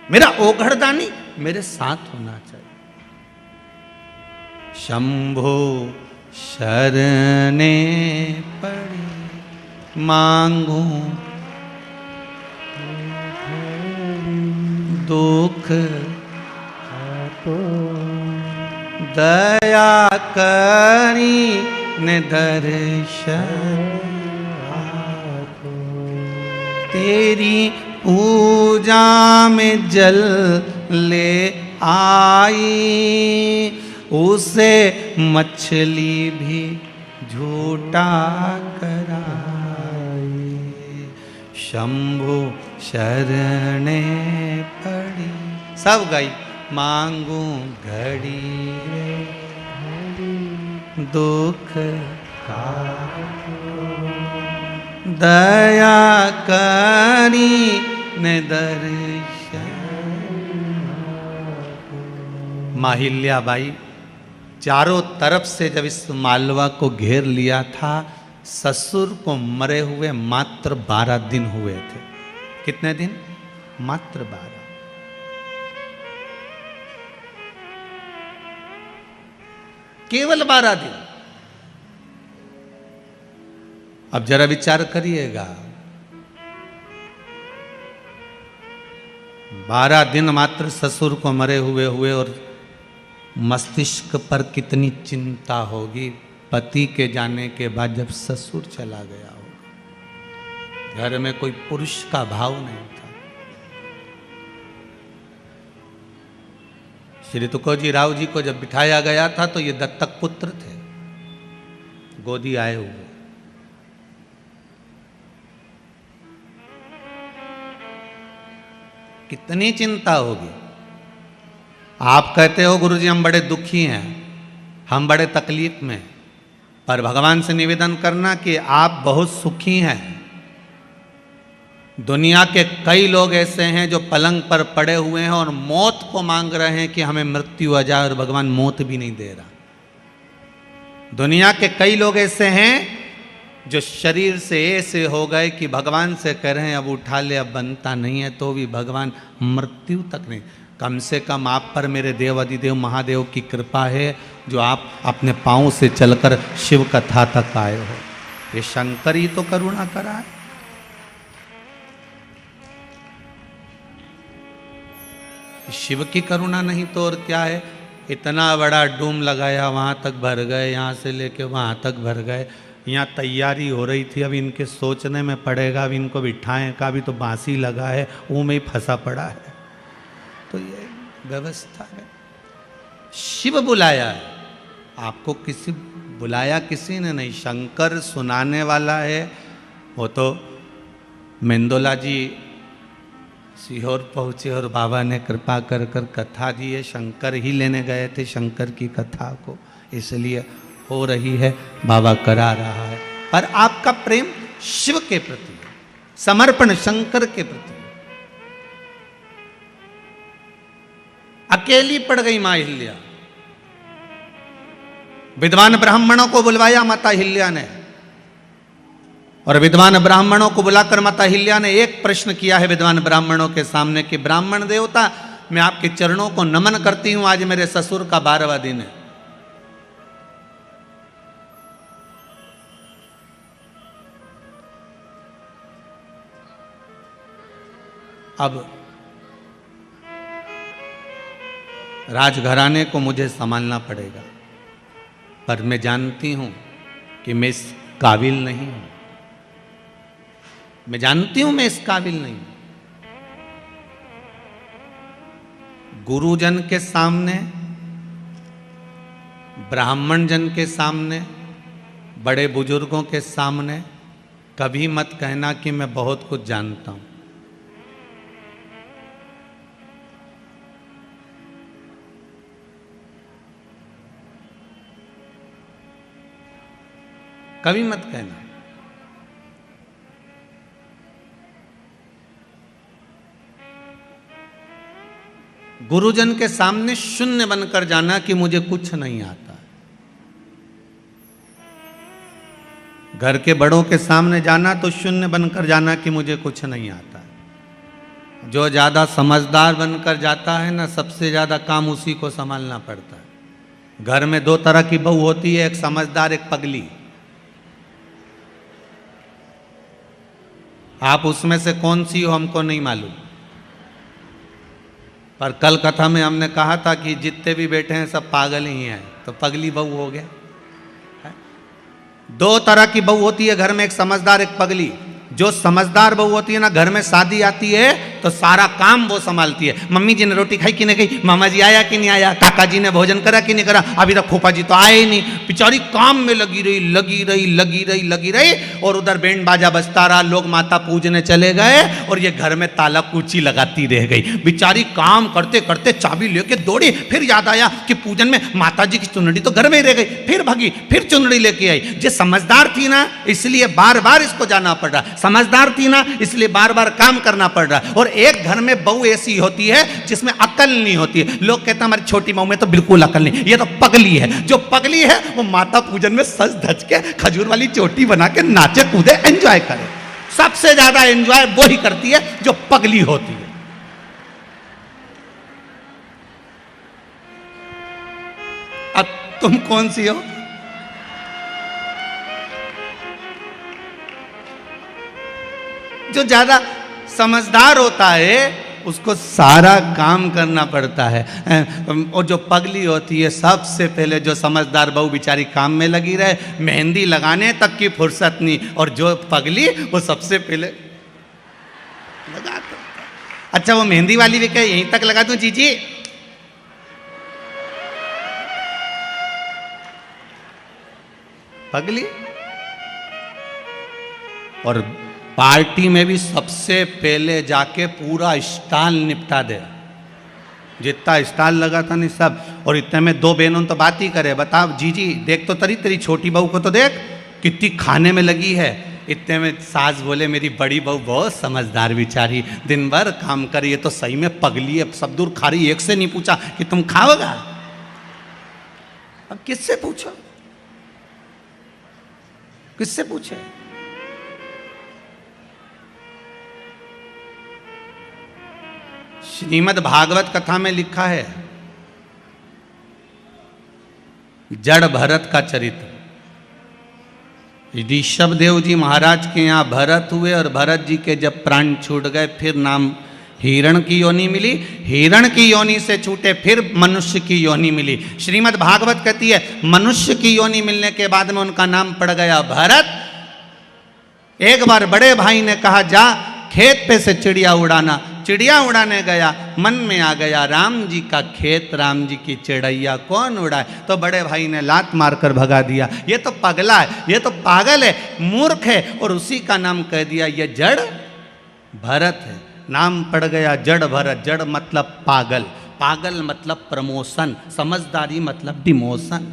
मेरा ओघड़दानी मेरे साथ होना चाहिए। शंभो शरणे पड़े मांगू दुख दया करी ने दर्शन तेरी पूजा में जल ले आई उसे मछली भी झूठा कराई। शंभु शरणे पड़ी सब गई मांगू घड़ी दुख का दया करी ने दर्शन। माहिल्या बाई चारों तरफ से जब इस मालवा को घेर लिया था, ससुर को मरे हुए मात्र 12 दिन हुए थे। कितने दिन? मात्र 12। केवल 12 दिन। अब जरा विचार करिएगा, 12 दिन मात्र ससुर को मरे हुए हुए और मस्तिष्क पर कितनी चिंता होगी पति के जाने के बाद जब ससुर चला गया होगा। घर में कोई पुरुष का भाव नहीं था। श्री तुकोजी राव जी को जब बिठाया गया था तो ये दत्तक पुत्र थे, गोदी आए हुए। कितनी चिंता होगी। आप कहते हो गुरुजी हम बड़े दुखी हैं, हम बड़े तकलीफ में, पर भगवान से निवेदन करना कि आप बहुत सुखी हैं। दुनिया के कई लोग ऐसे हैं जो पलंग पर पड़े हुए हैं और मौत को मांग रहे हैं कि हमें मृत्यु आ जाए, और भगवान मौत भी नहीं दे रहा। दुनिया के कई लोग ऐसे हैं जो शरीर से ऐसे हो गए कि भगवान से कह रहे हैं अब उठा ले, अब बनता नहीं है, तो भी भगवान मृत्यु तक नहीं। कम से कम आप पर मेरे देव अधिदेव महादेव की कृपा है जो आप अपने पांव से चलकर शिव कथा तक आए हो। ये शंकर ही तो करुणा करा है। शिव की करुणा नहीं तो और क्या है। इतना बड़ा डूम लगाया, वहां तक भर गए, यहां से लेके वहां तक भर गए। यहाँ तैयारी हो रही थी, अब इनके सोचने में पड़ेगा, अब इनको बिठाएं का भी तो बांसी लगा है, वो में ही फंसा पड़ा है। तो ये व्यवस्था है। शिव बुलाया है आपको, किसी बुलाया किसी ने नहीं। शंकर सुनाने वाला है। वो तो मेंदोला जी सीहोर पहुँचे और बाबा ने कृपा कर कर कथा दी है। शंकर ही लेने गए थे शंकर की कथा को, इसलिए हो रही है, बाबा करा रहा है। पर आपका प्रेम शिव के प्रति है, समर्पण शंकर के प्रति। अकेली पड़ गई मां हिल्या। विद्वान ब्राह्मणों को बुलवाया माता हिल्या ने, और विद्वान ब्राह्मणों को बुलाकर माता हिल्या ने एक प्रश्न किया है विद्वान ब्राह्मणों के सामने कि ब्राह्मण देवता, मैं आपके चरणों को नमन करती हूं, आज मेरे ससुर का 12वां दिन है। अब राजघराने को मुझे संभालना पड़ेगा, पर मैं जानती हूं कि मैं इस काबिल नहीं हूं। मैं जानती हूं मैं इस काबिल नहीं हूं। गुरुजन के सामने, ब्राह्मण जन के सामने, बड़े बुजुर्गों के सामने कभी मत कहना कि मैं बहुत कुछ जानता हूं। कभी मत कहना। गुरुजन के सामने शून्य बनकर जाना कि मुझे कुछ नहीं आता। घर के बड़ों के सामने जाना तो शून्य बनकर जाना कि मुझे कुछ नहीं आता। जो ज़्यादा समझदार बनकर जाता है ना, सबसे ज़्यादा काम उसी को संभालना पड़ता है। घर में दो तरह की बहू होती है, एक समझदार, एक पगली। आप उसमें से कौन सी हो हमको नहीं मालूम, पर कल कथा में हमने कहा था कि जितने भी बैठे हैं सब पागल ही हैं, तो पगली बहू हो गया। दो तरह की बहू होती है घर में, एक समझदार, एक पगली। जो समझदार बहू होती है ना, घर में शादी आती है तो सारा काम वो संभालती है। मम्मी जी ने रोटी खाई कि नहीं खाई, मामा जी आया कि नहीं आया, काका जी ने भोजन करा कि नहीं करा, अभी तक फूफा जी तो आए ही नहीं। बेचारी काम में लगी रही लगी रही लगी रही लगी रही, और उधर बैंड बाजा बजता रहा, लोग माता पूजने चले गए, और ये घर में ताला कूची लगाती रह गई। बेचारी काम करते करते चाबी लेके दौड़ी, फिर याद आया कि पूजन में माता जी की चुनरी तो घर में ही रह गई, फिर भागी, फिर चुनरी लेके आई। जो समझदार थी ना, इसलिए बार बार इसको जाना पड़ रहा, समझदार थी ना, इसलिए बार बार काम करना पड़ रहा। और एक घर में बहू ऐसी होती है जिसमें अकल नहीं होती है। लोग कहते हैं हमारी छोटी बहू में तो बिल्कुल अकल नहीं, ये तो पगली है। जो पगली है वो माता पूजन में सज धज के खजूर वाली चोटी बना के नाचे कूदे, एंजॉय करे। सबसे ज्यादा एंजॉय वो ही करती है जो पगली होती है। अब तुम कौन सी हो? जो ज्यादा समझदार होता है उसको सारा काम करना पड़ता है, और जो पगली होती है, सबसे पहले जो समझदार बहू बेचारी काम में लगी रहे, मेहंदी लगाने तक की फुर्सत नहीं, और जो पगली वो सबसे पहले लगा दो। अच्छा, वो मेहंदी वाली भी क्या यहीं तक लगा दूं जीजी? पगली। और पार्टी में भी सबसे पहले जाके पूरा स्टॉल निपटा दे, जितना स्टॉल लगा था नहीं सब। और इतने में दो बहनों तो बात ही करे, बताओ जीजी देख तो तेरी छोटी बहू को तो देख कितनी खाने में लगी है। इतने में सास बोले मेरी बड़ी बहू बहुत समझदार बेचारी, दिन भर काम करी है, तो सही में पगली है, सब दूर खा रही। एक से नहीं पूछा कि तुम खाओगा, अब किससे पूछो, किससे पूछे? श्रीमद् भागवत कथा में लिखा है जड़ भरत का चरित्र। ऋषभ देव जी महाराज के यहाँ भरत हुए, और भरत जी के जब प्राण छूट गए, फिर नाम हिरण की योनि मिली, हिरण की योनि से छूटे फिर मनुष्य की योनि मिली। श्रीमद् भागवत कहती है मनुष्य की योनि मिलने के बाद में उनका नाम पड़ गया भरत। एक बार बड़े भाई ने कहा जा खेत पे से चिड़िया उड़ाना। चिड़िया उड़ाने गया, मन में आ गया राम जी का खेत, राम जी की चिड़ैया कौन उड़ाए? तो बड़े भाई ने लात मारकर भगा दिया। ये तो पगला है, ये तो पागल है, मूर्ख है, और उसी का नाम कह दिया ये जड़ भरत है। नाम पड़ गया जड़ भरत। जड़ मतलब पागल, पागल मतलब प्रमोशन, समझदारी मतलब डिमोशन।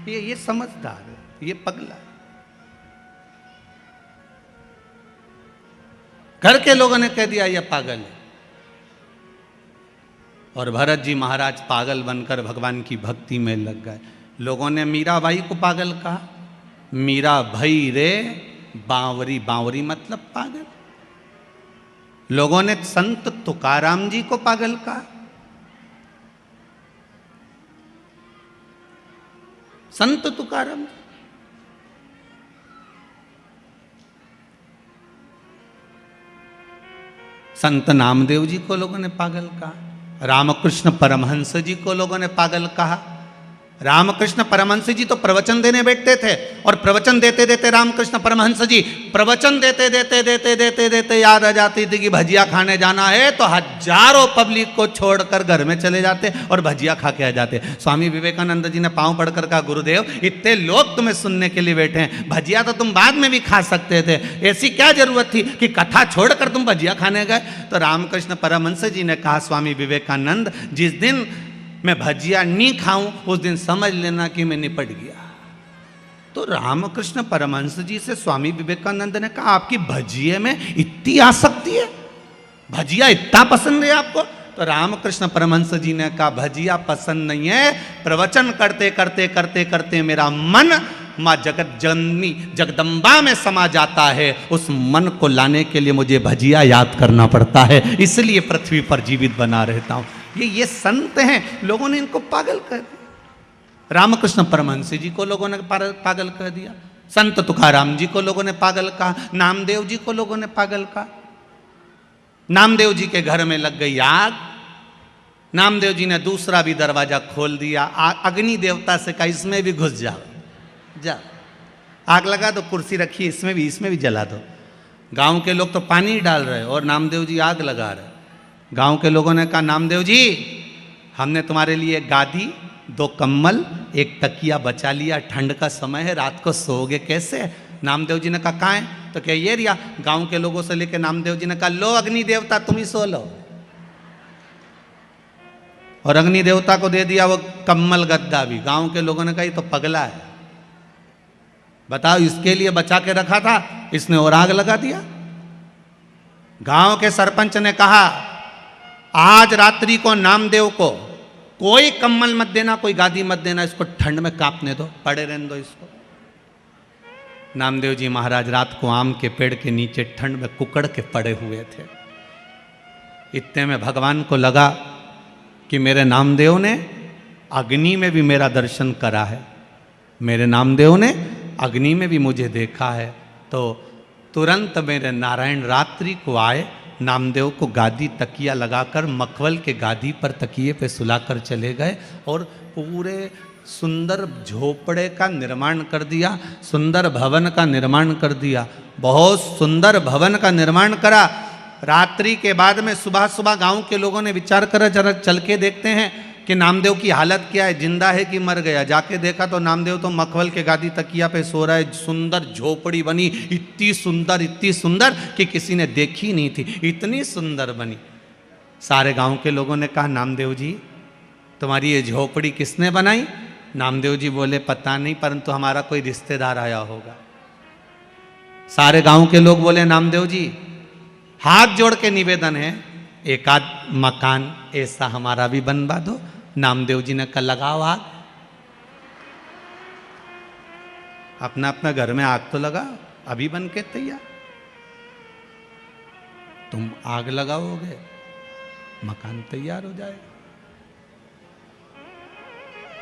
ये समझदार है, ये पगला है। घर के लोगों ने कह दिया ये पागल है, और भरत जी महाराज पागल बनकर भगवान की भक्ति में लग गए। लोगों ने मीराबाई को पागल कहा, मीरा भई रे बावरी, बावरी मतलब पागल। लोगों ने संत तुकाराम जी को पागल कहा, संत तुकाराम। संत नामदेव जी को लोगों ने पागल कहा, रामकृष्ण परमहंस जी को लोगों ने पागल कहा। रामकृष्ण परमहंस जी तो प्रवचन देने बैठते थे, और प्रवचन देते देते रामकृष्ण परमहंस जी प्रवचन देते देते देते देते देते याद आ जाती थी कि भजिया खाने जाना है, तो हजारों पब्लिक को छोड़कर घर में चले जाते और भजिया खा के आ जाते। स्वामी विवेकानंद जी ने पांव पड़कर कहा गुरुदेव इतने लोग तुम्हें सुनने के लिए बैठे हैं, भजिया तो तुम बाद में भी खा सकते थे, ऐसी क्या जरूरत थी कि कथा छोड़कर तुम भजिया खाने गए? तो रामकृष्ण परमहंस जी ने कहा स्वामी विवेकानंद जिस दिन मैं भजिया नहीं खाऊं उस दिन समझ लेना कि मैं निपट गया। तो रामकृष्ण परमहंस जी से स्वामी विवेकानंद ने कहा आपकी भजिए में इतनी आसक्ति है, भजिया इतना पसंद है आपको? तो रामकृष्ण परमहंस जी ने कहा भजिया पसंद नहीं है, प्रवचन करते करते करते करते मेरा मन माँ जगत जननी जगदम्बा में समा जाता है, उस मन को लाने के लिए मुझे भजिया याद करना पड़ता है, इसलिए पृथ्वी पर जीवित बना रहता हूँ। ये संत हैं, लोगों ने इनको पागल कर दिया। रामकृष्ण परमहंस जी को लोगों ने पागल कर दिया, संत तुकाराम जी को लोगों ने पागल कहा, नामदेव जी को लोगों ने पागल कहा। नामदेव जी के घर में लग गई आग, नामदेव जी ने दूसरा भी दरवाजा खोल दिया, अग्नि देवता से कहा इसमें भी घुस जाओ, जा आग लगा दो, कुर्सी रखी इसमें भी जला दो। गांव के लोग तो पानी डाल रहे और नामदेव जी आग लगा रहे। गांव के लोगों ने कहा नामदेव जी हमने तुम्हारे लिए गादी, 2 कम्बल, 1 तकिया बचा लिया, ठंड का समय है, रात को सोओगे कैसे? नामदेव जी ने कहा कहाँ है? तो क्या ये रिया? गांव के लोगों से लेकर नामदेव जी ने कहा लो अग्नि देवता तुम ही सो लो, और अग्नि देवता को दे दिया वो कम्बल गद्दा भी। गांव के लोगों ने कहा ये तो पगला है, बताओ इसके लिए बचा के रखा था, इसने और आग लगा दिया। गांव के सरपंच ने कहा आज रात्रि को नामदेव को कोई कम्बल मत देना, कोई गादी मत देना, इसको ठंड में कांपने दो, पड़े रहने दो इसको। नामदेव जी महाराज रात को आम के पेड़ के नीचे ठंड में कुकड़ के पड़े हुए थे। इतने में भगवान को लगा कि मेरे नामदेव ने अग्नि में भी मेरा दर्शन करा है, मेरे नामदेव ने अग्नि में भी मुझे देखा है। तो तुरंत मेरे नारायण रात्रि को आए, नामदेव को गादी तकिया लगाकर मखवल के गादी पर तकिए पे सुलाकर चले गए और पूरे सुंदर झोपड़े का निर्माण कर दिया, सुंदर भवन का निर्माण कर दिया, बहुत सुंदर भवन का निर्माण करा। रात्रि के बाद में सुबह सुबह गांव के लोगों ने विचार करा जरा चल के देखते हैं कि नामदेव की हालत क्या है, जिंदा है कि मर गया। जाके देखा तो नामदेव तो मखवल के गादी तकिया पे सो रहा है। सुंदर झोपड़ी बनी, इतनी सुंदर कि किसी ने देखी नहीं थी, इतनी सुंदर बनी। सारे गांव के लोगों ने कहा नामदेव जी तुम्हारी ये झोपड़ी किसने बनाई? नामदेव जी बोले पता नहीं, परंतु हमारा कोई रिश्तेदार आया होगा। सारे गांव के लोग बोले नामदेव जी हाथ जोड़ के निवेदन है, एक आध मकान ऐसा हमारा भी बनवा दो। नामदेव जी ने कहा लगाओ आग, अपना अपना घर में आग तो लगा, अभी बन के तैयार। तुम आग लगाओगे मकान तैयार हो जाएगा,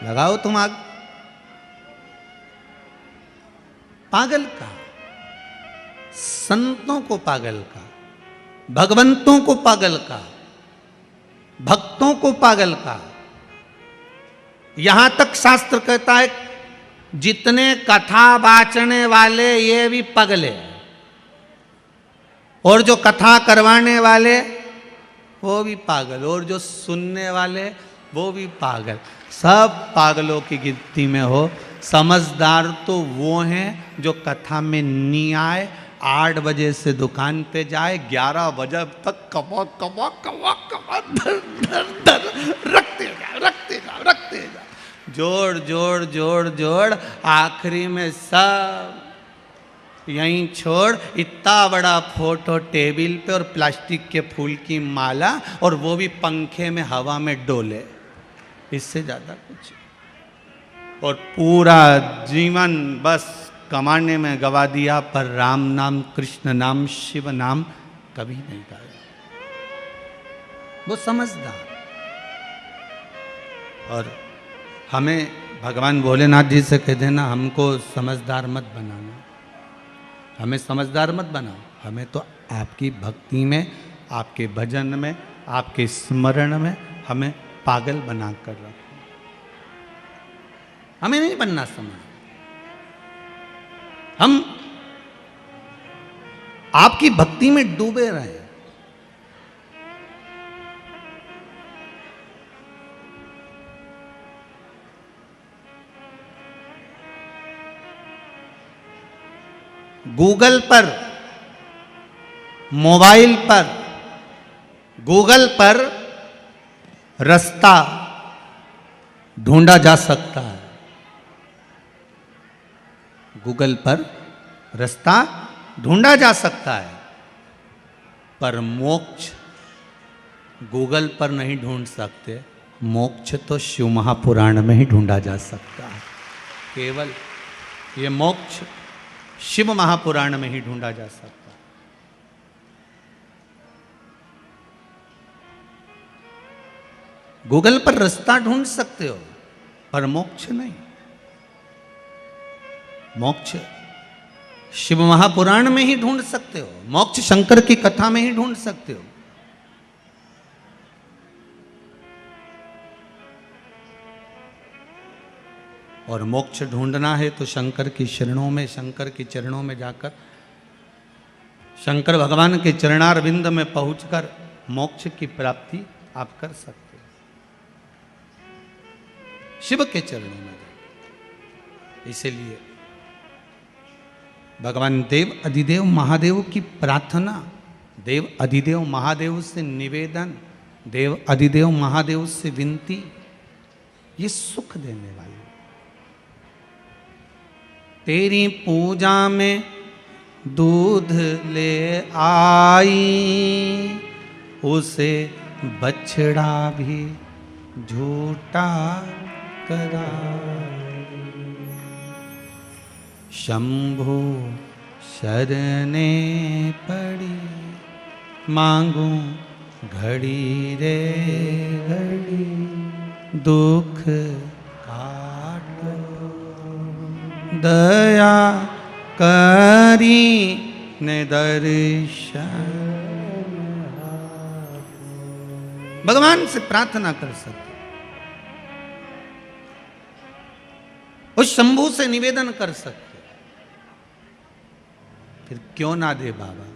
लगाओ तुम आग। पागल का, संतों को पागल का, भगवंतों को पागल का, भक्तों को पागल का। यहां तक शास्त्र कहता है जितने कथा बाचने वाले ये भी पगले, और जो कथा करवाने वाले वो भी पागल, और जो सुनने वाले वो भी पागल। सब पागलों की गिनती में हो। समझदार तो वो हैं जो कथा में नहीं आए, 8 बजे से दुकान पे जाए, 11 बजे तक कमा कमा कमा कमा धर धर धर रखते जा, जोड़ जोड़ जोड़ जोड़, आखिरी में सब यहीं छोड़। इतना बड़ा फोटो टेबल पे और प्लास्टिक के फूल की माला, और वो भी पंखे में हवा में डोले, इससे ज्यादा कुछ। और पूरा जीवन बस कमाने में गवा दिया, पर राम नाम, कृष्ण नाम, शिव नाम कभी नहीं गाया। वो समझदार। और हमें भगवान भोलेनाथ जी से कह देना हमको समझदार मत बनाना, हमें समझदार मत बनाओ, हमें तो आपकी भक्ति में, आपके भजन में, आपके स्मरण में हमें पागल बना कर रखो। हमें नहीं बनना समझ, हम आपकी भक्ति में डूबे रहे। गूगल पर, मोबाइल पर, गूगल पर रास्ता ढूंढा जा सकता है। गूगल पर रास्ता ढूंढा जा सकता है, पर मोक्ष गूगल पर नहीं ढूंढ सकते। मोक्ष तो शिव महापुराण में ही ढूंढा जा सकता है। केवल ये मोक्ष शिव महापुराण में ही ढूंढा जा सकता है। गूगल पर रास्ता ढूंढ सकते हो, पर मोक्ष नहीं। मोक्ष शिव महापुराण में ही ढूंढ सकते हो, मोक्ष शंकर की कथा में ही ढूंढ सकते हो। और मोक्ष ढूंढना है तो शंकर की शरणों में, शंकर के चरणों में जाकर, शंकर भगवान के चरणारविंद में पहुंचकर मोक्ष की प्राप्ति आप कर सकते हो, शिव के चरणों में। इसीलिए भगवान देव अधिदेव महादेव की प्रार्थना, देव अधिदेव महादेव से निवेदन, देव अधिदेव महादेव से विनती, ये सुख देने वाली। तेरी पूजा में दूध ले आई, उसे बछड़ा भी झूठा कराई। शंभु शरणे पड़ी, मांगू घड़ी रे घड़ी, दुख काटो दया करी ने दर्शन। भगवान से प्रार्थना कर सकते, उस शंभू से निवेदन कर सकते, फिर क्यों ना दे बाबा।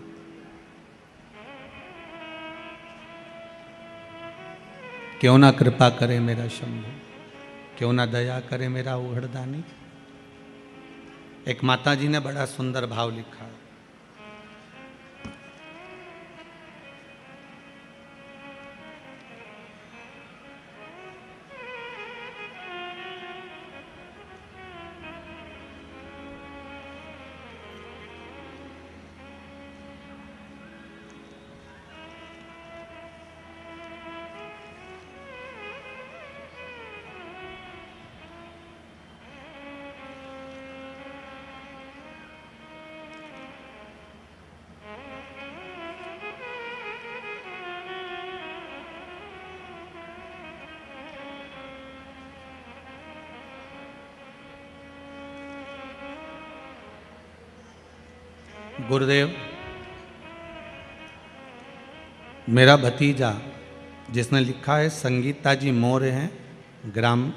क्यों ना कृपा करे मेरा शंभू, क्यों ना दया करे मेरा उघड़दानी। एक माता जी ने बड़ा सुंदर भाव लिखा, गुरुदेव मेरा भतीजा जिसने लिखा है, संगीता जी मौर्य हैं, ग्राम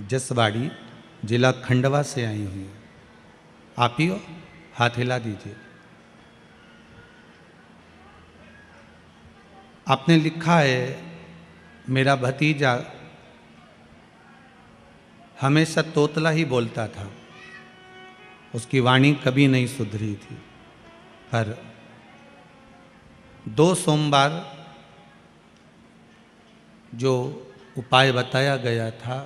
जसवाड़ी, जिला खंडवा से आई हुई है। आप ही हो, हाथ हिला दीजिए। आपने लिखा है, मेरा भतीजा हमेशा तोतला ही बोलता था, उसकी वाणी कभी नहीं सुधरी थी, पर 2 सोमवार जो उपाय बताया गया था,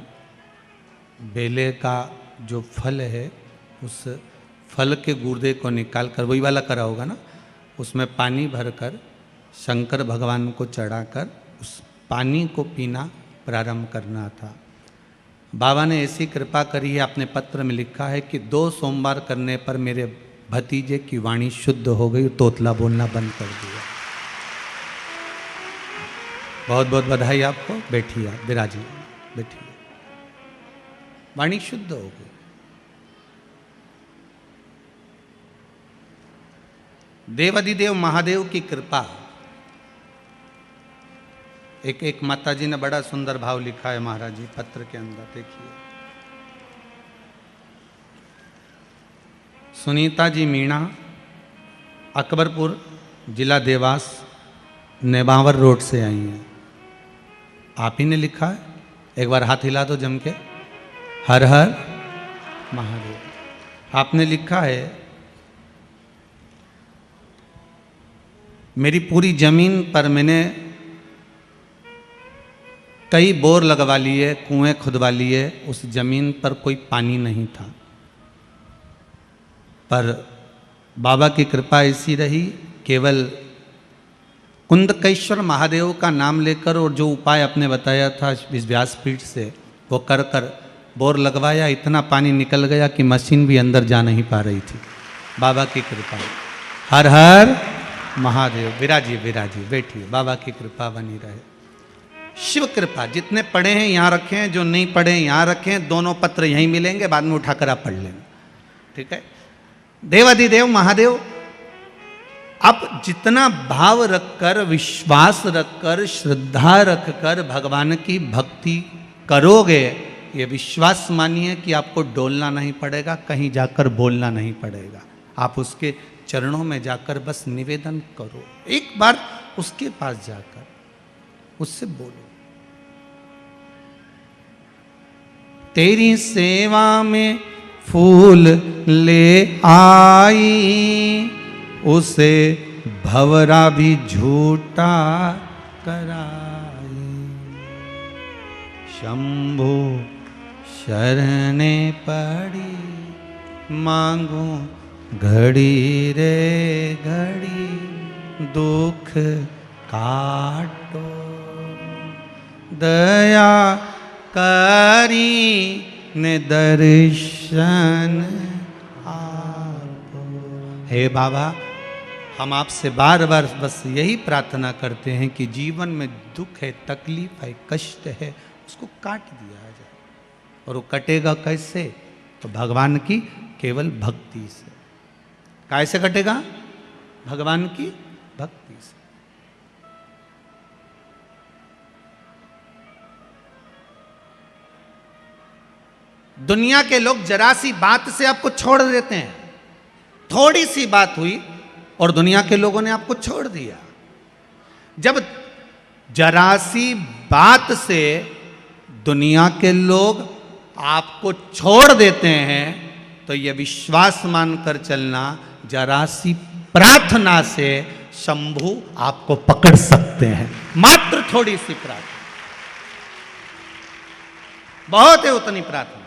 बेले का जो फल है, उस फल के गुर्दे को निकाल कर, वही वाला करा होगा ना, उसमें पानी भरकर शंकर भगवान को चढ़ाकर उस पानी को पीना प्रारंभ करना था। बाबा ने ऐसी कृपा करी है, आपने पत्र में लिखा है कि 2 सोमवार करने पर मेरे भतीजे की वाणी शुद्ध हो गई, तोतला बोलना बंद कर दिया। बहुत बहुत बधाई आपको। बैठिए, आप विराजिए, बैठिए। वाणी शुद्ध हो गई। देवाधिदेव महादेव की कृपा। एक माता जी ने बड़ा सुंदर भाव लिखा है महाराज जी पत्र के अंदर, देखिए। सुनीता जी मीणा, अकबरपुर, जिला देवास, नेबावर रोड से आई हैं। आप ही ने लिखा है, एक बार हाथ हिला दो जम के। हर हर महादेव। आपने लिखा है, मेरी पूरी जमीन पर मैंने कई बोर लगवा लिए, कुएं खुदवा लिए, उस जमीन पर कोई पानी नहीं था, पर बाबा की कृपा ऐसी रही, केवल कुंदकेश्वर महादेव का नाम लेकर और जो उपाय आपने बताया था इस व्यासपीठ से, वो कर कर बोर लगवाया, इतना पानी निकल गया कि मशीन भी अंदर जा नहीं पा रही थी। बाबा की कृपा। हर हर महादेव। विराजिए विराजिए, बैठिए, बाबा की कृपा बनी रहे। शिव कृपा। जितने पढ़े हैं यहाँ रखे हैं, जो नहीं पढ़े हैं यहाँ रखे हैं, दोनों पत्र यहीं मिलेंगे, बाद में उठाकर आप पढ़ लेंगे, ठीक है। देवाधिदेव महादेव, आप जितना भाव रखकर, विश्वास रखकर, श्रद्धा रखकर भगवान की भक्ति करोगे, ये विश्वास मानिए कि आपको डोलना नहीं पड़ेगा, कहीं जाकर बोलना नहीं पड़ेगा। आप उसके चरणों में जाकर बस निवेदन करो, एक बार उसके पास जाकर उससे बोलो। तेरी सेवा में फूल ले आई, उसे भवरा भी झूठा कराई। शंभु शरणे पड़ी, मांगू घड़ी रे घड़ी, दुख काटो दया करी ने दर्शन आपो। हे बाबा, हम आपसे बार बार बस यही प्रार्थना करते हैं कि जीवन में दुख है, तकलीफ है, कष्ट है, उसको काट दिया जाए। और वो कटेगा कैसे? तो भगवान की केवल भक्ति से। कैसे कटेगा? भगवान की भक्ति से। दुनिया के लोग जरा सी बात से आपको छोड़ देते हैं। थोड़ी सी बात हुई और दुनिया के लोगों ने आपको छोड़ दिया। जब जरा सी बात से दुनिया के लोग आपको छोड़ देते हैं, तो यह विश्वास मानकर चलना, जरा सी प्रार्थना से शंभु आपको पकड़ सकते हैं। मात्र थोड़ी सी प्रार्थना, बहुत है उतनी प्रार्थना।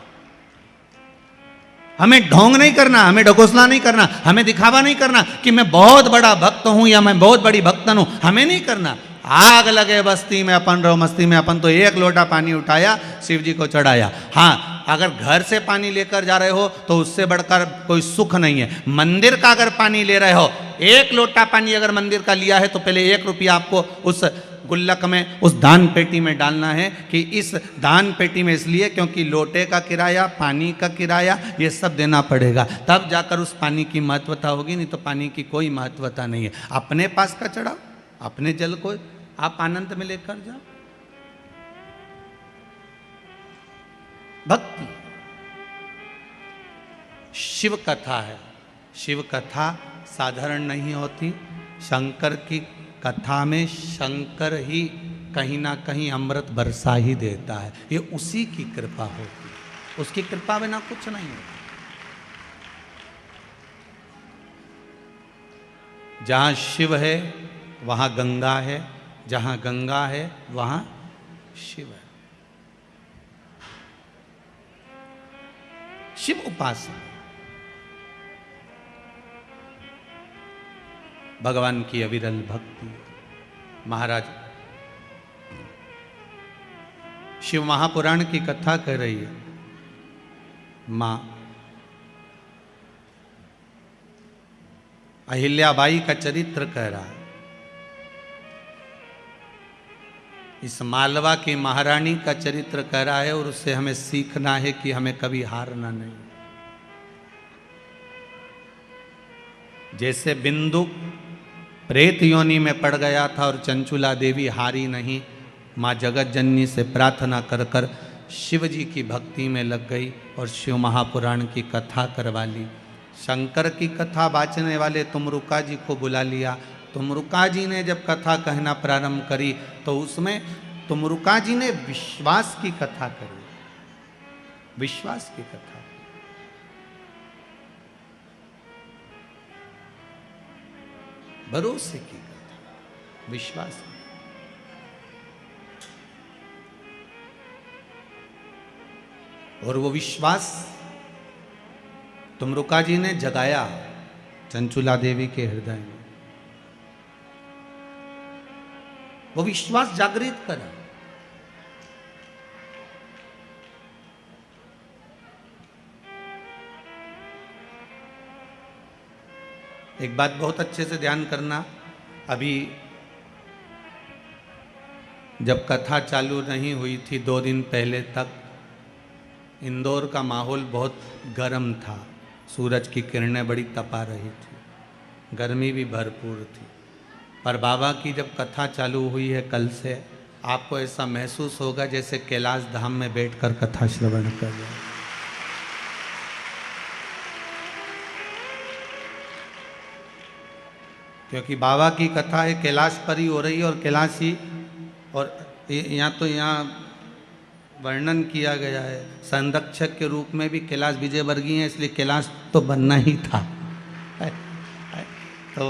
हमें ढोंग नहीं करना, हमें ढकोसला नहीं करना, हमें दिखावा नहीं करना कि मैं बहुत बड़ा भक्त हूं या मैं बहुत बड़ी भक्तन हूं, हमें नहीं करना। आग लगे बस्ती में अपन रहो मस्ती में अपन, तो एक लोटा पानी उठाया, शिव जी को चढ़ाया। हाँ, अगर घर से पानी लेकर जा रहे हो तो उससे बढ़कर कोई सुख नहीं है। मंदिर का अगर पानी ले रहे हो, एक लोटा पानी अगर मंदिर का लिया है तो पहले 1 रुपया आपको उस गुल्लक में, उस दान पेटी में डालना है। कि इस दान पेटी में इसलिए क्योंकि लोटे का किराया, पानी का किराया, ये सब देना पड़ेगा, तब जाकर उस पानी की महत्वता होगी, नहीं तो पानी की कोई महत्वता नहीं है। अपने पास का चढ़ाओ, अपने जल को आप आनंद में लेकर जाओ। भक्ति शिव कथा है। शिव कथा साधारण नहीं होती। शंकर की कथा में शंकर ही कहीं ना कहीं अमृत बरसा ही देता है। ये उसी की कृपा होती है, उसकी कृपा बिना कुछ नहीं होता। जहां शिव है वहां गंगा है, जहां गंगा है वहां शिव है। शिव उपासना, भगवान की अविरल भक्ति। महाराज शिव महापुराण की कथा कह रही है। मां अहिल्याबाई का चरित्र कह रहा है। इस मालवा की महारानी का चरित्र कह रहा है, और उससे हमें सीखना है कि हमें कभी हारना नहीं। जैसे बिंदु प्रेत योनि में पड़ गया था और चंचुला देवी हारी नहीं, माँ जगत जननी से प्रार्थना कर कर शिव जी की भक्ति में लग गई और शिव महापुराण की कथा करवा ली। शंकर की कथा वाचने वाले तुमरुका जी को बुला लिया। तुमरुका जी ने जब कथा कहना प्रारंभ करी तो उसमें तुमरुका जी ने विश्वास की कथा करी। विश्वास की कथा, भरोसे की कथा, विश्वास की। और वो विश्वास तुमरुका जी ने जगाया चंचुला देवी के हृदय में। वो विश्वास जागृत करा। एक बात बहुत अच्छे से ध्यान करना, अभी जब कथा चालू नहीं हुई थी 2 दिन पहले तक इंदौर का माहौल बहुत गर्म था, सूरज की किरणें बड़ी तपा रही थी, गर्मी भी भरपूर थी। पर बाबा की जब कथा चालू हुई है कल से, आपको ऐसा महसूस होगा जैसे कैलाश धाम में बैठकर कथा श्रवण कर रहे हैं। क्योंकि बाबा की कथा है कैलाश पर ही हो रही है और कैलाशी, और यहाँ तो यहाँ वर्णन किया गया है संरक्षक के रूप में भी कैलाश विजयवर्गीय है, इसलिए कैलाश तो बनना ही था। तो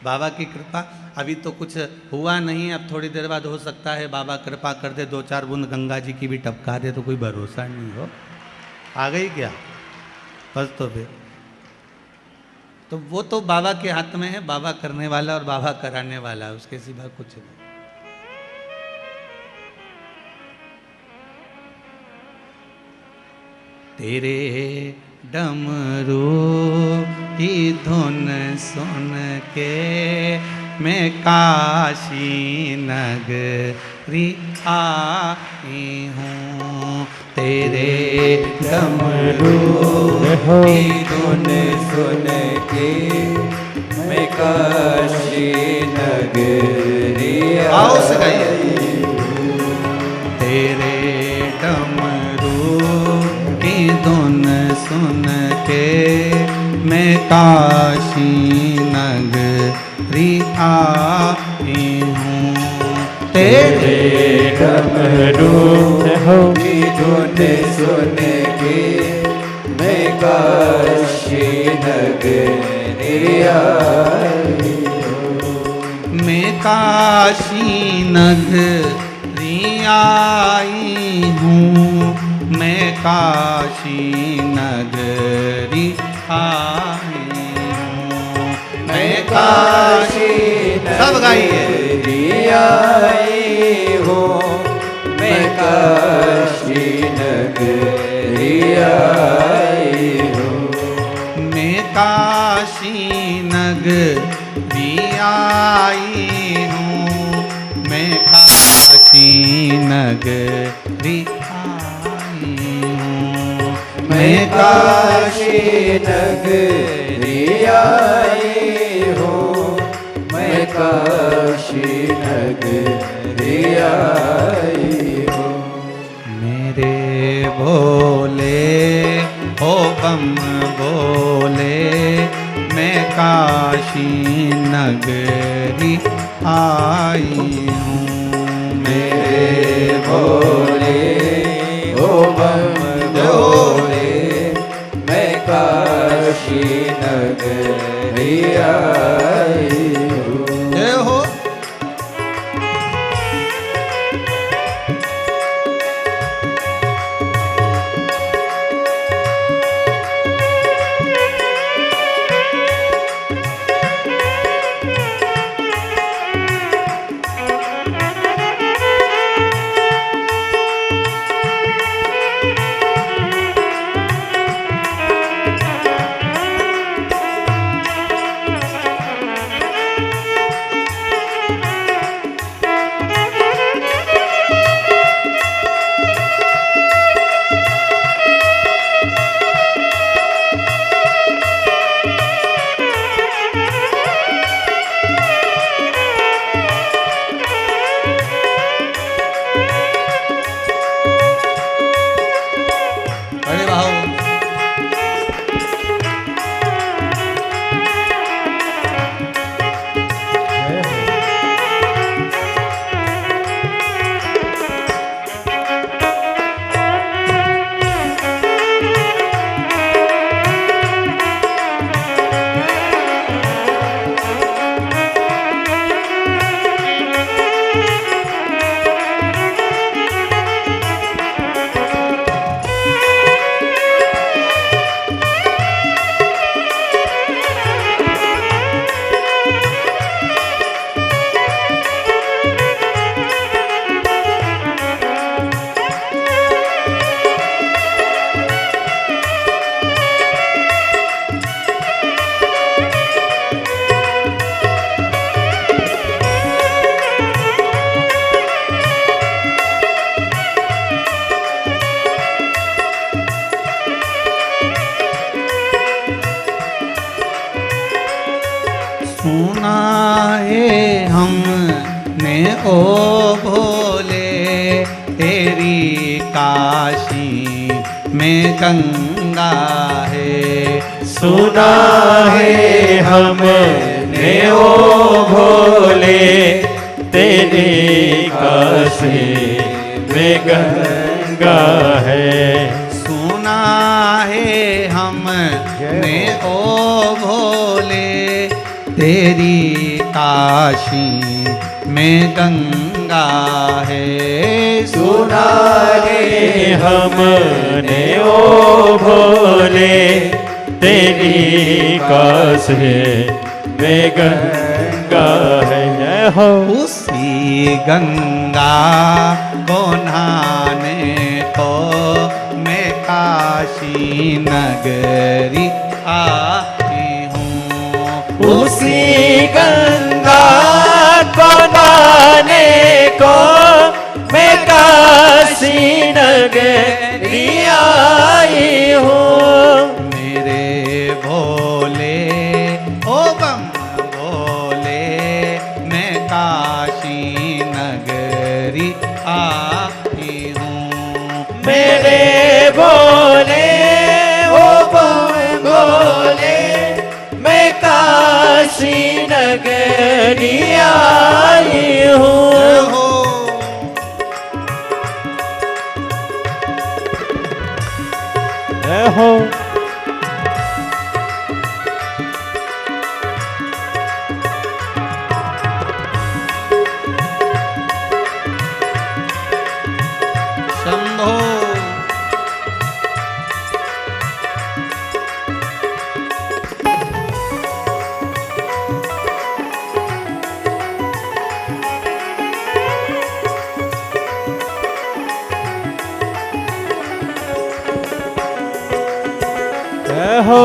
बाबा की कृपा, अभी तो कुछ हुआ नहीं, अब थोड़ी देर बाद हो सकता है बाबा कृपा कर दे 2-4 बूंद गंगा जी की भी टपका दे, तो कोई भरोसा नहीं हो, आ गई क्या बस। तो फिर तो वो तो बाबा के हाथ में है, बाबा करने वाला और बाबा कराने वाला, उसके सिवा कुछ नहीं। तेरे डमरू की धुन सुन के मैं काशी नगरी आई हूँ, तेरे डमरू की धुन सुन के मैं काशी नगरी आओ से गाइए। तेरे डमरू की धुन सुन के मैं काशी नगरी आई हूँ, तेरे डमरू की धुन सुन के मैं काशी नगरी आई हूँ, मैं काशी नगरी आई हूँ, मैं काशी नगरी आई हूँ, मैं काशी सब गाइए। आई हूँ, मैं काशी नगरी आई हूँ, मैं काशी नगरी आई हूँ, मैं काशी नगरी आई हूँ, मैं काशी नगरी आई हूँ, मैं काशी नगरी आई हूँ। मेरे भोले हो बम बोले, मैं काशी नगरी आई हूँ, मेरे भोले ओ बम भोले, मैं काशी नगरी आई हूँ। जय हो। तेरी काशी में गंगा है। सुना है हमने ओ भोले तेरी काशी में गंगा है। सुना है हमने ओ भोले तेरी काशी में गंगा है। सुना है हमने ओ भोले तेरी काशी में गंगा है। जय हो। उसी गंगा को नहाने को मैं काशी नगरी आई हूँ। उसी गंगा को नहाने को मैं काशी नगरी आई हूँ। मेरे भोले ओ बम भोले मैं काशी नगरी आई हूँ। मेरे भोले ओ भोले मैं काशी नगरी आई हूँ। जय हो। शंभो। जय हो।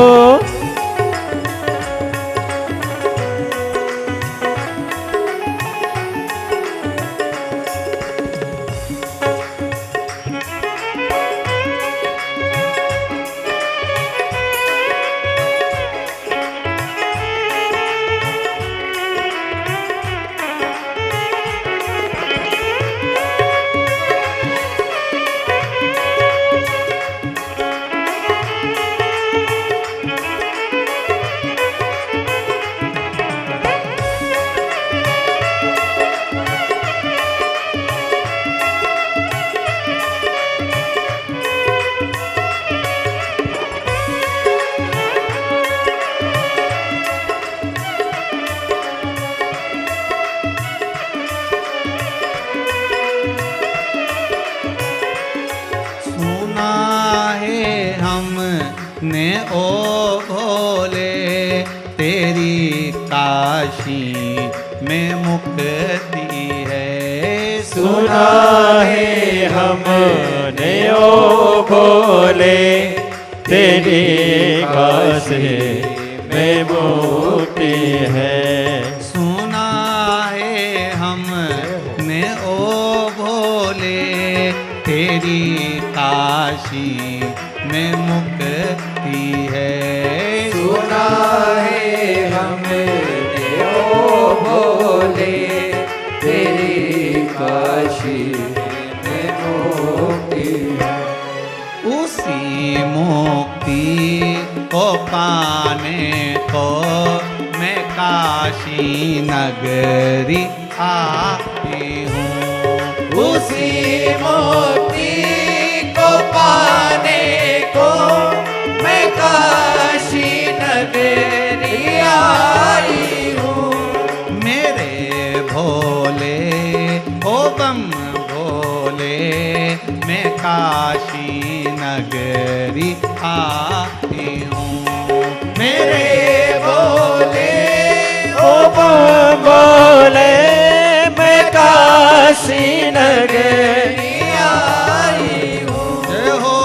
सुना है हमने ओ भोले तेरी काशी में मुक्ति है। सुना है हमने ओ भोले तेरी काशी में मुक्ति है। सुना है हमने ओ भोले तेरी काशी में मुक्ति है। सुना है हमने ओ भोले तेरी काशी में मुक्ति है। उसी मुक्ति को पाने को मैं काशी नगरी आई हूँ। उसी मोती को पाने को मैं काशी नगरी आई हूँ। मेरे भोले ओ बम भोले मैं काशी नगरी आई हूँ। मेरे भोले ओ भोले मैं काशी नगरी आई हूँ। जय हो।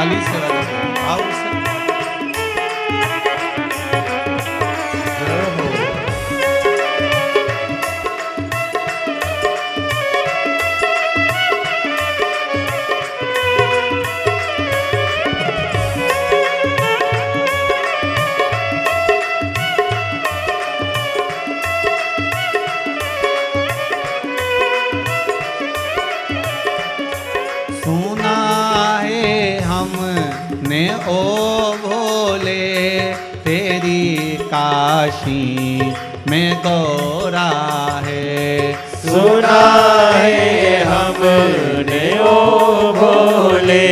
ताली से बजाओ, भाव से। सुना है हमने ओ भोले तेरी काशी में गौरा है। सुना है हमने ओ भोले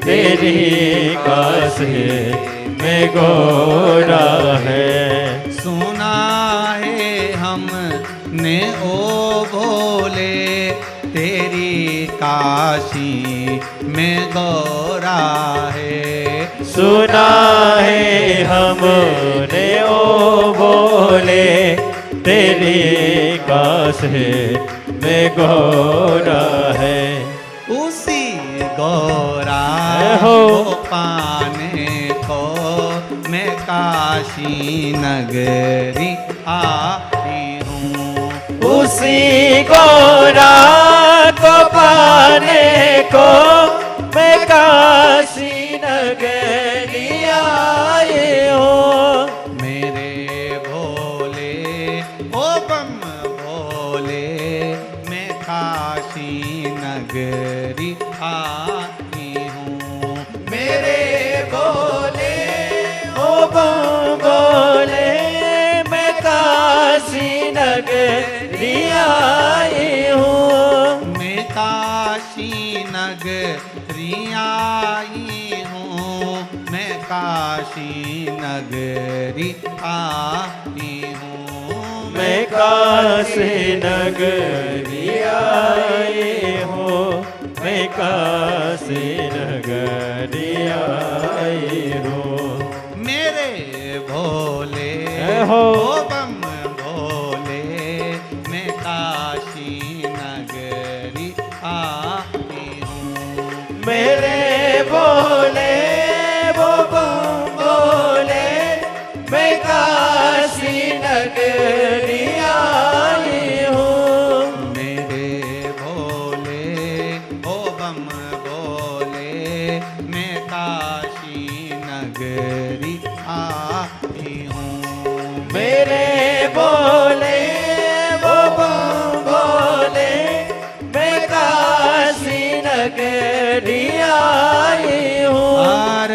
तेरी काशी में गौरा है। सुना है हमने ओ भोले तेरी काशी में गौरा है। सुना है हमने ओ भोले तेरी काशी में गौरा है। उसी गौरा हो को पाने को मैं काशी नगरी आई हूँ। उसी गौरा को पाने को मैं काशी नगरी आए हूँ। मेरे भोले ओ बम भोले मैं काशी नगरी आई हूँ। मेरे भोले ओ बम भोले मैं काशी नगरी आई हूँ। मैं काशी नगरी आई हूँ। मैं काशी नगरी आई हूँ। मैं काशी नगरी आई हूँ। मैं काशी नगरी आई हूँ। मेरे भोले हो ओ बम भोले मैं काशी नगरी आई हूँ। मेरे भोले वो बम भोले मैं काशी नगरी आई हूँ। मेरे भोले ओ बम भोले मैं काशी नगरी आई हूँ। मेरे भोले वो बम भोले मैं काशी नगरी आई हूँ। हर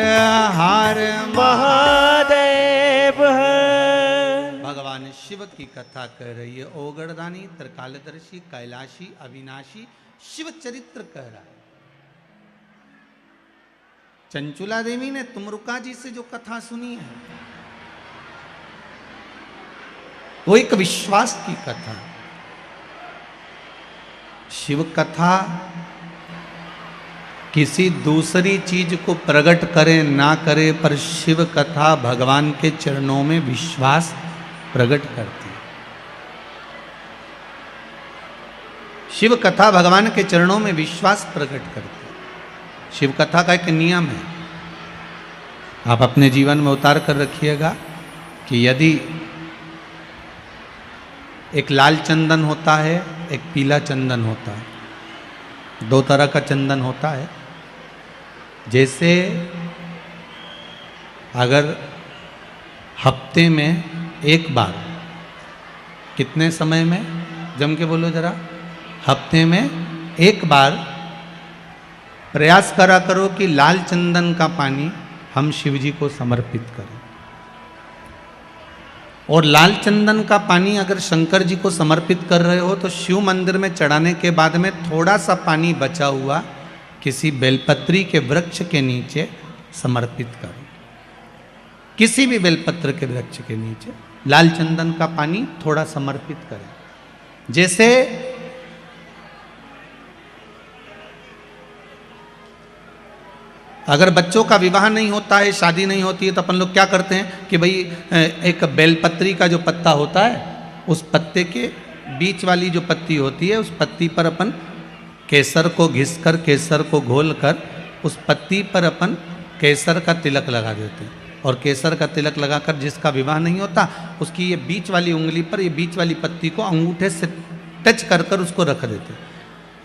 हर महादेव है। भगवान शिव की कथा कह रही है। ओगरदानी त्रिकालदर्शी कैलाशी अविनाशी शिव चरित्र कह रहा है। चंचुला देवी ने तुमरुका जी से जो कथा सुनी है वो एक विश्वास की कथा है। शिव कथा किसी दूसरी चीज को प्रकट करे ना करे, पर शिव कथा भगवान के चरणों में विश्वास प्रकट करती है। शिव कथा भगवान के चरणों में विश्वास प्रकट करती है। शिव कथा का एक नियम है, आप अपने जीवन में उतार कर रखिएगा कि यदि एक लाल चंदन होता है, एक पीला चंदन होता है, दो तरह का चंदन होता है। जैसे अगर हफ्ते में एक बार, कितने समय में, जम के बोलो जरा, हफ्ते में एक बार प्रयास करा करो कि लाल चंदन का पानी हम शिव जी को समर्पित करें। और लाल चंदन का पानी अगर शंकर जी को समर्पित कर रहे हो तो शिव मंदिर में चढ़ाने के बाद में थोड़ा सा पानी बचा हुआ किसी बेलपत्री के वृक्ष के नीचे समर्पित करो। किसी भी बेलपत्र के वृक्ष के नीचे लाल चंदन का पानी थोड़ा समर्पित करें। जैसे अगर बच्चों का विवाह नहीं होता है, शादी नहीं होती है, तो अपन लोग क्या करते हैं कि भाई एक बेलपत्री का जो पत्ता होता है, उस पत्ते के बीच वाली जो पत्ती होती है, उस पत्ती पर अपन केसर को घिस कर, केसर को घोल कर उस पत्ती पर अपन केसर का तिलक लगा देते हैं, और केसर का तिलक लगाकर जिसका विवाह नहीं होता उसकी ये बीच वाली उंगली पर ये बीच वाली पत्ती को अंगूठे से टच कर कर उसको रख देते हैं।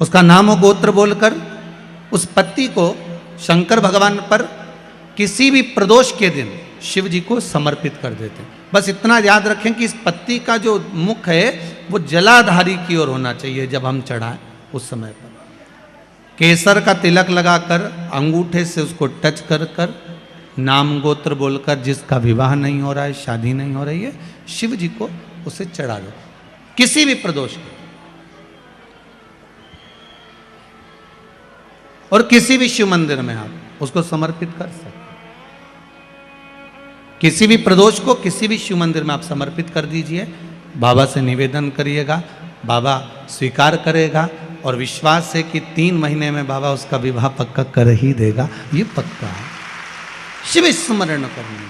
उसका नाम और गोत्र बोलकर उस पत्ती को शंकर भगवान पर किसी भी प्रदोष के दिन शिव जी को समर्पित कर देते हैं। बस इतना याद रखें कि इस पत्ती का जो मुख है वो जलाधारी की ओर होना चाहिए जब हम चढ़ाएं उस समय पर। केसर का तिलक लगाकर अंगूठे से उसको टच कर कर नाम गोत्र बोलकर जिसका विवाह नहीं हो रहा है, शादी नहीं हो रही है, शिव जी को उसे चढ़ा दो किसी भी प्रदोष को। और किसी भी शिव मंदिर में आप उसको समर्पित कर सकते। किसी भी प्रदोष को किसी भी शिव मंदिर में आप समर्पित कर दीजिए, बाबा से निवेदन करिएगा, बाबा स्वीकार करेगा, और विश्वास है कि 3 महीने में बाबा उसका विवाह पक्का कर ही देगा। ये पक्का है। शिव स्मरण करना।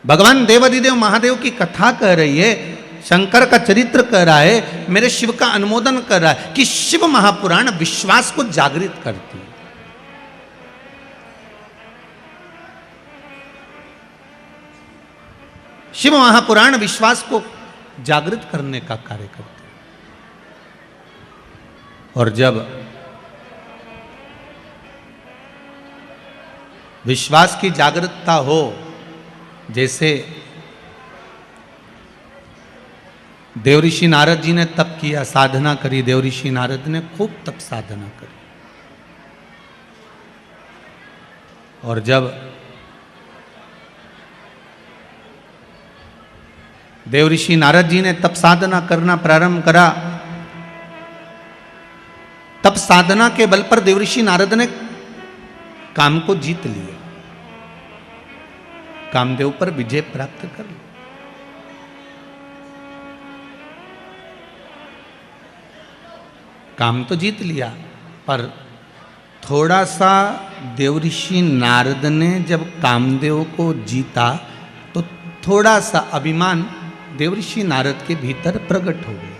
भगवान देवाधिदेव महादेव की कथा कह रही है, शंकर का चरित्र कह रहा है, मेरे शिव का अनुमोदन कर रहा है कि शिव महापुराण विश्वास को जागृत करती है। शिव महापुराण विश्वास को जागृत करने का कार्य करते हैं। और जब विश्वास की जागृतता हो, जैसे देवऋषि नारद जी ने तप किया, साधना करी, देवऋषि नारद ने खूब तप साधना करी, और जब देवऋषि नारद जी ने तप साधना करना प्रारंभ करा, तप साधना के बल पर देवऋषि नारद ने काम को जीत लिया, कामदेव पर विजय प्राप्त कर ली। काम तो जीत लिया, पर थोड़ा सा देवऋषि नारद ने जब कामदेव को जीता तो थोड़ा सा अभिमान देवऋषि नारद के भीतर प्रकट हो गया।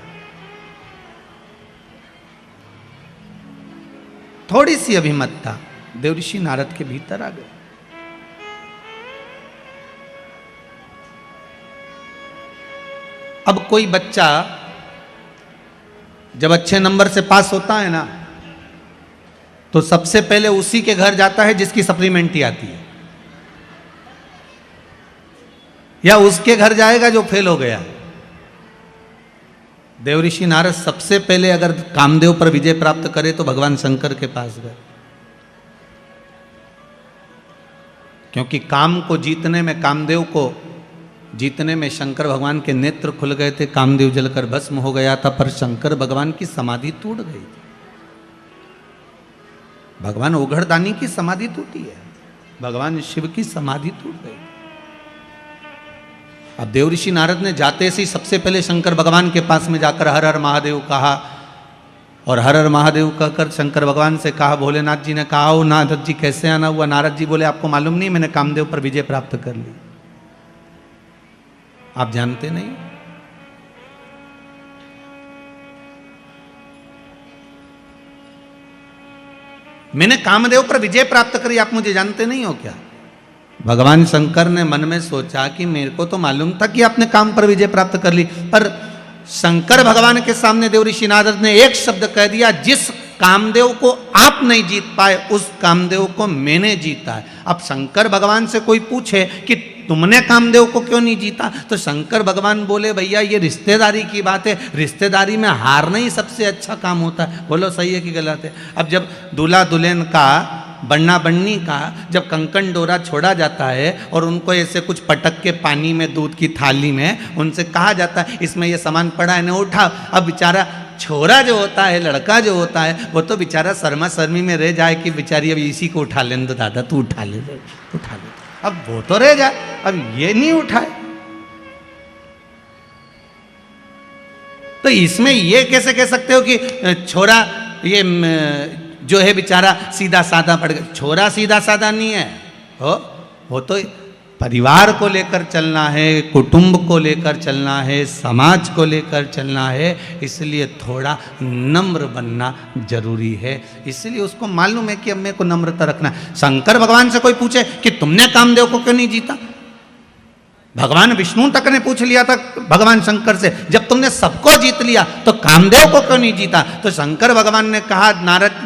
थोड़ी सी अभिमतता देवऋषि नारद के भीतर आ गई। अब कोई बच्चा जब अच्छे नंबर से पास होता है ना, तो सबसे पहले उसी के घर जाता है जिसकी सप्लीमेंट्री आती है, या उसके घर जाएगा जो फेल हो गया। देवऋषि नारद सबसे पहले अगर कामदेव पर विजय प्राप्त करे तो भगवान शंकर के पास गए, क्योंकि काम को जीतने में, कामदेव को जीतने में शंकर भगवान के नेत्र खुल गए थे, कामदेव जलकर भस्म हो गया था, पर शंकर भगवान की समाधि टूट गई थी। भगवान ओघड़दानी की समाधि टूटी है, भगवान शिव की समाधि टूट गई। अब देवऋषि नारद ने जाते से ही सबसे पहले शंकर भगवान के पास में जाकर हर हर महादेव कहा, और हर हर महादेव कहकर शंकर भगवान से कहा, भोलेनाथ जी ने कहा, ओ नारद जी कैसे आना हुआ? नारद जी बोले, आपको मालूम नहीं, मैंने कामदेव पर विजय प्राप्त कर ली। आप जानते नहीं? मैंने कामदेव पर विजय प्राप्त करी, आप मुझे जानते नहीं हो क्या? भगवान शंकर ने मन में सोचा कि मेरे को तो मालूम था कि आपने काम पर विजय प्राप्त कर ली, पर शंकर भगवान के सामने देवऋषि नारद ने एक शब्द कह दिया, जिस कामदेव को आप नहीं जीत पाए उस कामदेव को मैंने जीता है। अब शंकर भगवान से कोई पूछे कि तुमने कामदेव को क्यों नहीं जीता, तो शंकर भगवान बोले, भैया ये रिश्तेदारी की बात है, रिश्तेदारी में हारना ही सबसे अच्छा काम होता है। बोलो सही है कि गलत है? अब जब दूल्हा दुल्हन का, बन्ना बन्नी का जब कंकन डोरा छोड़ा जाता है और उनको ऐसे कुछ पटक के पानी में, दूध की थाली में उनसे कहा जाता है इसमें ये सामान पड़ा है ना, उठा। अब बेचारा छोरा जो होता है, लड़का जो होता है, वो तो बेचारा शर्मा शर्मी में रह जाए कि बेचारी अब इसी को उठा लेने दो, दादा तू उठा ले, उठा ले। अब वो तो रह जाए, अब ये नहीं उठाए। तो इसमें ये कैसे कह सकते हो कि छोरा ये जो है बेचारा सीधा साधा पड़ गया? छोरा सीधा साधा नहीं है, हो वो तो परिवार को लेकर चलना है, कुटुंब को लेकर चलना है, समाज को लेकर चलना है, इसलिए थोड़ा नम्र बनना जरूरी है। इसलिए उसको मालूम है कि अब मेरे को नम्रता रखना है। शंकर भगवान से कोई पूछे कि तुमने कामदेव को क्यों नहीं जीता, भगवान विष्णु तक ने पूछ लिया था भगवान शंकर से, जब तुमने सबको जीत लिया तो कामदेव को क्यों नहीं जीता। तो शंकर भगवान ने कहा,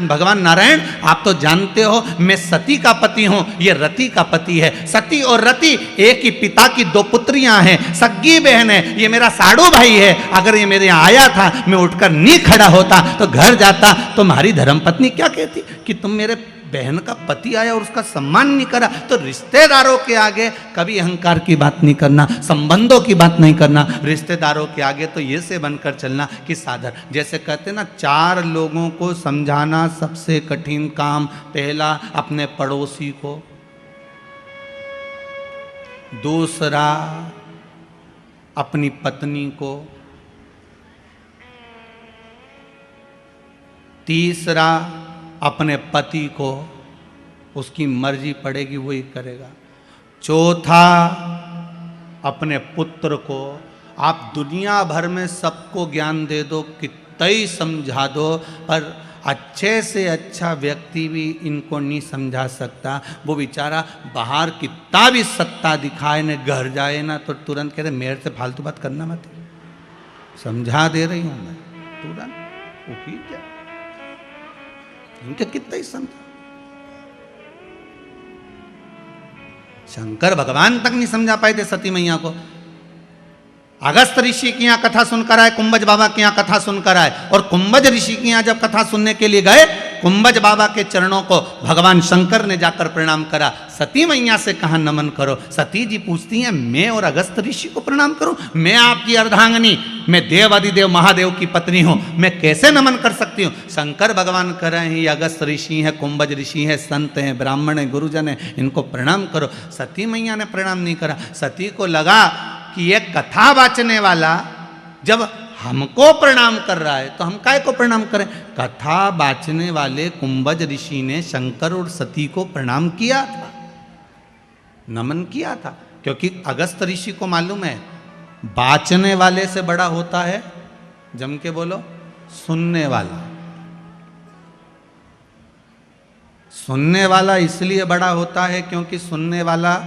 भगवान नारायण आप तो जानते हो मैं सती का पति हूं, ये रति का पति है। सती और रति एक ही पिता की दो पुत्रियां हैं, सग्गी बहन है, ये मेरा साड़ू भाई है। अगर ये मेरे यहाँ आया था, मैं उठकर नहीं खड़ा होता तो घर जाता, तो हमारी धर्मपत्नी क्या कहती कि तुम मेरे बहन का पति आया और उसका सम्मान नहीं करा। तो रिश्तेदारों के आगे कभी अहंकार की बात नहीं करना, संबंधों की बात नहीं करना, रिश्तेदारों के आगे तो ये से बनकर चलना कि सादर। जैसे कहते ना, 4 लोगों को समझाना सबसे कठिन काम। पहला अपने पड़ोसी को, दूसरा अपनी पत्नी को, तीसरा अपने पति को, उसकी मर्जी पड़ेगी वही करेगा। चौथा अपने पुत्र को। आप दुनिया भर में सबको ज्ञान दे दो, कितना ही समझा दो, पर अच्छे से अच्छा व्यक्ति भी इनको नहीं समझा सकता। वो बेचारा बाहर कितना भी सत्ता दिखाए न, घर जाए ना तो तुरंत कह रहे मेरे से फालतू बात करना मत, समझा दे रही हूं मैं, तुरंत वो की जाए। इनके कितना ही समझा, शंकर भगवान तक नहीं समझा पाए थे सती मैया को। अगस्त ऋषि की यहाँ कथा सुनकर आए, कुंभज बाबा की यहाँ कथा सुनकर आए, और कुंभज ऋषि की यहाँ जब कथा सुनने के लिए गए, कुंभज बाबा के चरणों को भगवान शंकर ने जाकर प्रणाम करा। सती मैया से कहा नमन करो। सती जी पूछती हैं मैं और अगस्त ऋषि को प्रणाम करूं, मैं आपकी अर्धांगिनी, मैं देव अधिदेव महादेव की पत्नी हूं, मैं कैसे नमन कर सकती हूं। शंकर भगवान कह रहे हैं ये अगस्त ऋषि हैं, कुंभज ऋषि हैं, संत हैं, ब्राह्मण हैं, गुरुजन हैं, इनको प्रणाम करो। सती मैया ने प्रणाम नहीं करा। सती को लगा कि ये कथा वाचने वाला जब हमको प्रणाम कर रहा है तो हम काय को प्रणाम करें। कथा वाचने वाले कुंभज ऋषि ने शंकर और सती को प्रणाम किया था, नमन किया था, क्योंकि अगस्त ऋषि को मालूम है वाचने वाले से बड़ा होता है, जम के बोलो, सुनने वाला। सुनने वाला इसलिए बड़ा होता है क्योंकि सुनने वाला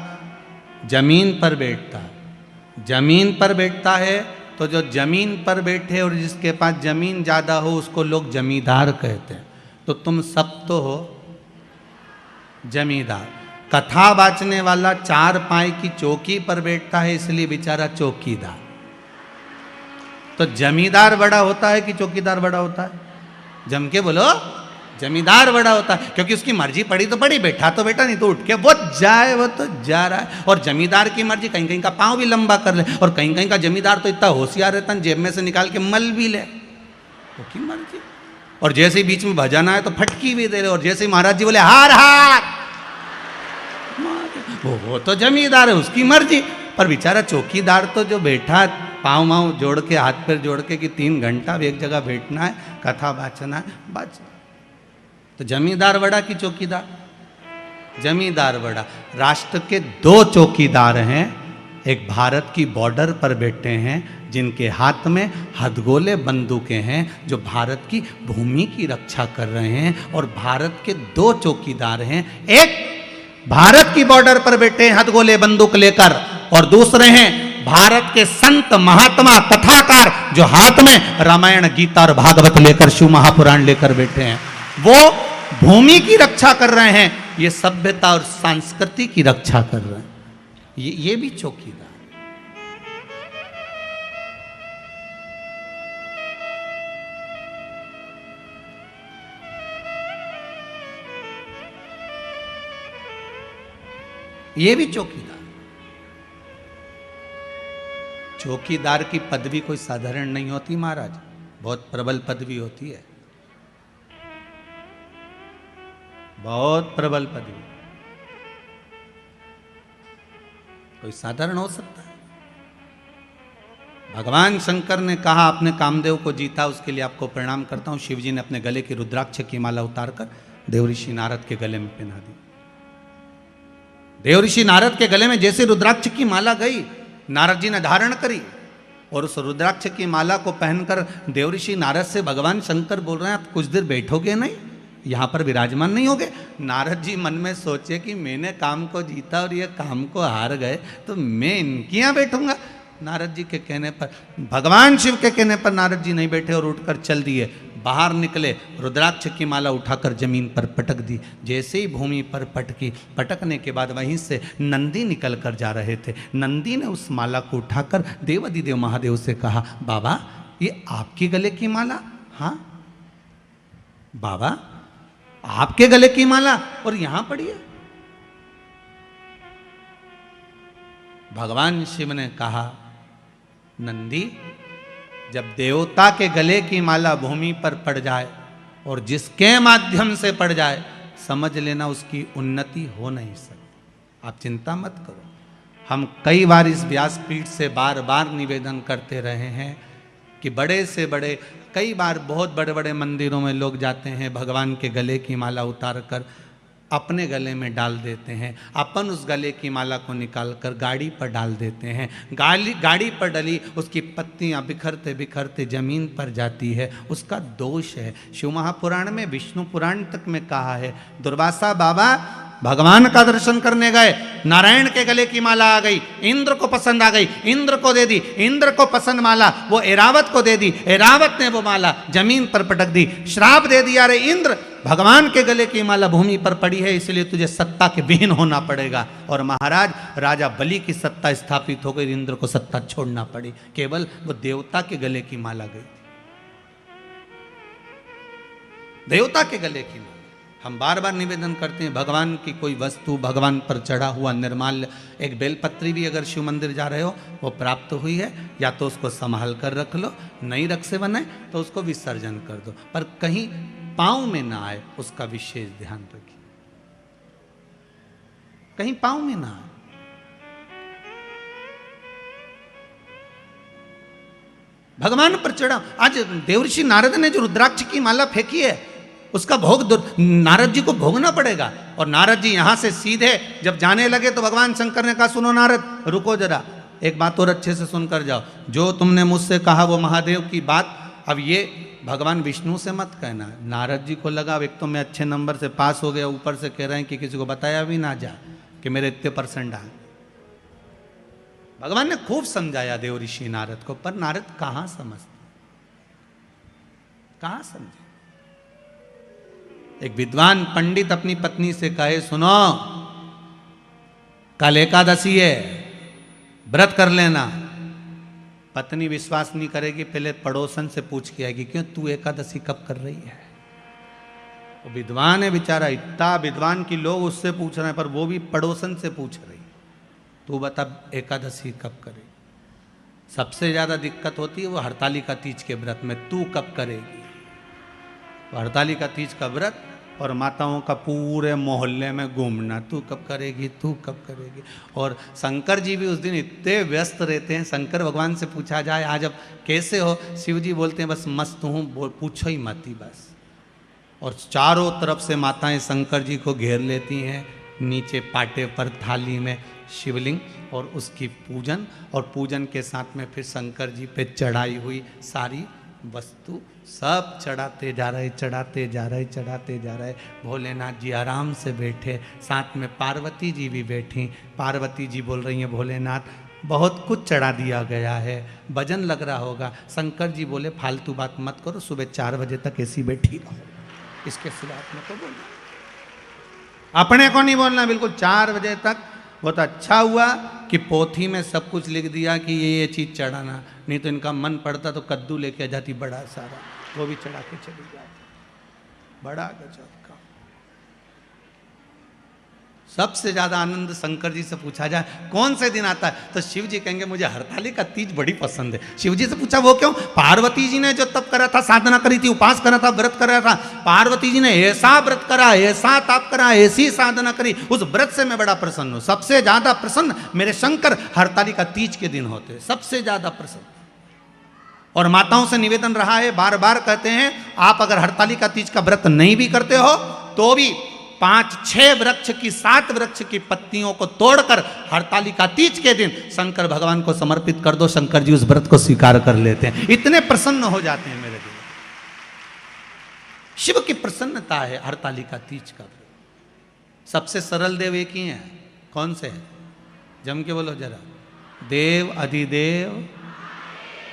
जमीन पर बैठता है। जमीन पर बैठता है तो जो जमीन पर बैठे और जिसके पास जमीन ज़्यादा हो उसको लोग जमींदार कहते हैं। तो तुम सब तो हो जमींदार। कथा वाचने वाला 4 पाई की चौकी पर बैठता है, इसलिए बेचारा चौकीदार। तो जमींदार बड़ा होता है कि चौकीदार बड़ा होता है? जम के बोलो, जमींदार बड़ा होता है, क्योंकि उसकी मर्जी पड़ी तो पड़ी, बैठा तो बैठा, नहीं तो उठ के वो जाए, वो तो जा रहा है। और जमींदार की मर्जी कहीं कहीं का पाँव भी लंबा कर ले, और कहीं कहीं का जमींदार तो इतना होशियार रहता है जेब में से निकाल के मल भी ले, उसकी मर्जी। और जैसे ही बीच में भजन आए तो फटकी भी दे रहे, और जैसे ही महाराज जी बोले हार हार, वो तो जमींदार है, उसकी मर्जी। पर बेचारा चौकीदार तो जो बैठा पाँव माँव जोड़ के, हाथ पैर जोड़ के कि 3 घंटा भी एक जगह बैठना है, कथा वाचना है, बस। तो जमींदार बड़ा कि चौकीदार? जमींदार बड़ा। राष्ट्र के 2 चौकीदार हैं। एक भारत की बॉर्डर पर बैठे हैं जिनके हाथ में हथगोले बंदूकें हैं, जो भारत की भूमि की रक्षा कर रहे हैं। और भारत के 2 चौकीदार हैं, एक भारत की बॉर्डर पर बैठे हैं हथगोले बंदूक लेकर, और दूसरे हैं भारत के संत महात्मा कथाकार जो हाथ में रामायण गीता और भागवत लेकर, शिव महापुराण लेकर बैठे हैं। वो भूमि की रक्षा कर रहे हैं, ये सभ्यता और संस्कृति की रक्षा कर रहे हैं। ये भी चौकीदार। ये भी चौकीदार। चौकीदार की पदवी कोई साधारण नहीं होती महाराज, बहुत प्रबल पदवी होती है, बहुत प्रबल पदवी। कोई साधारण हो सकता है? भगवान शंकर ने कहा आपने कामदेव को जीता, उसके लिए आपको प्रणाम करता हूं। शिवजी ने अपने गले की रुद्राक्ष की माला उतारकर देव ऋषि नारद के गले में पहना दी। देवऋषि नारद के गले में जैसे रुद्राक्ष की माला गई, नारद जी ने धारण करी, और उस रुद्राक्ष की माला को पहनकर देवऋषि नारद से भगवान शंकर बोल रहे हैं, आप कुछ देर बैठोगे नहीं, यहाँ पर विराजमान नहीं होगे। नारद जी मन में सोचे कि मैंने काम को जीता और ये काम को हार गए, तो मैं इनके यहाँ बैठूंगा। नारद जी के कहने पर, भगवान शिव के कहने पर नारद जी नहीं बैठे और उठकर चल दिए। बाहर निकले, रुद्राक्ष की माला उठाकर जमीन पर पटक दी। जैसे ही भूमि पर पटकी, पटकने के बाद वहीं से नंदी निकल कर जा रहे थे। नंदी ने उस माला को उठाकर देवाधिदेव महादेव से कहा, बाबा ये आपके गले की माला? हाँ बाबा, आपके गले की माला और यहां पड़ी है। भगवान शिव ने कहा, नंदी, जब देवता के गले की माला भूमि पर पड़ जाए और जिसके माध्यम से पड़ जाए, समझ लेना उसकी उन्नति हो नहीं सकती। आप चिंता मत करो। हम कई बार इस व्यासपीठ से बार बार निवेदन करते रहे हैं कि बड़े से बड़े, कई बार बहुत बड़े बड़े मंदिरों में लोग जाते हैं, भगवान के गले की माला उतार कर अपने गले में डाल देते हैं। अपन उस गले की माला को निकाल कर गाड़ी पर डाल देते हैं। गाड़ी पर डली उसकी पत्तियां बिखरते बिखरते जमीन पर जाती है, उसका दोष है। शिव महापुराण में, विष्णु पुराण तक में कहा है, दुर्वासा बाबा भगवान का दर्शन करने गए, नारायण के गले की माला आ गई, इंद्र को पसंद आ गई, इंद्र को दे दी, इंद्र को पसंद माला वो ऐरावत को दे दी, ऐरावत ने वो माला जमीन पर पटक दी, श्राप दे दिया, अरे इंद्र भगवान के गले की माला भूमि पर पड़ी है, इसलिए तुझे सत्ता के विहीन होना पड़ेगा। और महाराज राजा बलि की सत्ता स्थापित हो गई, इंद्र को सत्ता छोड़ना पड़ी, केवल वो देवता के गले की माला गई, देवता के गले की माला। हम बार बार निवेदन करते हैं, भगवान की कोई वस्तु, भगवान पर चढ़ा हुआ निर्माल्य, एक बेलपत्री भी अगर शिव मंदिर जा रहे हो वो प्राप्त हुई है, या तो उसको संभाल कर रख लो, नहीं रख से बनाए तो उसको विसर्जन कर दो, पर कहीं पांव में ना आए उसका विशेष ध्यान रखिए, कहीं पांव में ना आए। भगवान पर चढ़ा, आज देवऋषि नारद ने जो रुद्राक्ष की माला फेंकी है उसका भोग नारद जी को भोगना पड़ेगा। और नारद जी यहां से सीधे जब जाने लगे तो भगवान शंकर ने कहा, सुनो नारद, रुको जरा, एक बात और अच्छे से सुनकर जाओ, जो तुमने मुझसे कहा वो महादेव की बात अब ये भगवान विष्णु से मत कहना। नारद जी को लगा, एक तो मैं अच्छे नंबर से पास हो गया, ऊपर से कह रहे हैं कि किसी को बताया भी ना जा कि मेरे इतने % आए। भगवान ने खूब समझाया देवऋषि नारद को, पर नारद कहां समझते, कहां समझे। एक विद्वान पंडित अपनी पत्नी से कहे, सुनो कल एकादशी है, व्रत कर लेना। पत्नी विश्वास नहीं करेगी, पहले पड़ोसन से पूछ के आएगी, क्यों तू एकादशी कब कर रही है। वो विद्वान है बेचारा, इतना विद्वान की लोग उससे पूछ रहे हैं, पर वो भी पड़ोसन से पूछ रही, तू बता एकादशी कब करे। सबसे ज्यादा दिक्कत होती है वो हरतालिका तीज के व्रत में, तू कब करेगी। हरतालिका तीज का व्रत और माताओं का पूरे मोहल्ले में घूमना, तू कब करेगी, तू कब करेगी। और शंकर जी भी उस दिन इतने व्यस्त रहते हैं, शंकर भगवान से पूछा जाए आज अब कैसे हो, शिव जी बोलते हैं बस मस्त हूँ, पूछो ही मत ही बस। और चारों तरफ से माताएं शंकर जी को घेर लेती हैं, नीचे पाटे पर थाली में शिवलिंग और उसकी पूजन, और पूजन के साथ में फिर शंकर जी पे चढ़ाई हुई सारी वस्तु सब चढ़ाते जा रहे, चढ़ाते जा रहे, चढ़ाते जा रहे। भोलेनाथ जी आराम से बैठे, साथ में पार्वती जी भी बैठी। पार्वती जी बोल रही हैं, भोलेनाथ बहुत कुछ चढ़ा दिया गया है, भजन लग रहा होगा। शंकर जी बोले फालतू बात मत करो, सुबह 4 बजे तक ऐसी बैठी रहो, इसके सिवा अपने को बोलना, अपने को नहीं बोलना बिल्कुल 4 बजे तक। बहुत अच्छा हुआ कि पोथी में सब कुछ लिख दिया कि ये चीज़ चढ़ाना, नहीं तो इनका मन पड़ता तो कद्दू लेके आ जाती बड़ा सारा, वो भी चढ़ा के चली जाती। बड़ा गजब का। सबसे ज्यादा आनंद शंकर जी से पूछा जाए कौन से दिन आता है, तो शिव जी कहेंगे मुझे हरतालिका तीज बड़ी पसंद है। शिव जी से पूछा वो क्यों, पार्वती जी ने जो तप करा था, साधना करी थी, उपास करा था, व्रत करा था, पार्वती जी ने ऐसा व्रत करा, ऐसा तप करा, ऐसी साधना करी, उस व्रत से मैं बड़ा प्रसन्न हूं। सबसे ज्यादा प्रसन्न मेरे शंकर हरतालिका तीज के दिन होते, सबसे ज्यादा प्रसन्न। और माताओं से निवेदन रहा है, बार बार कहते हैं, आप अगर हरतालिका तीज का व्रत नहीं भी करते हो तो भी 5-6 वृक्ष की 7 वृक्ष की पत्तियों को तोड़कर हरतालिका तीज के दिन शंकर भगवान को समर्पित कर दो, शंकर जी उस व्रत को स्वीकार कर लेते हैं। इतने प्रसन्न हो जाते हैं मेरे दिल। शिव की प्रसन्नता है हरतालिका तीज का। सबसे सरल देव एक ही है, कौन से है? जम के बोलो जरा। देव अधिदेव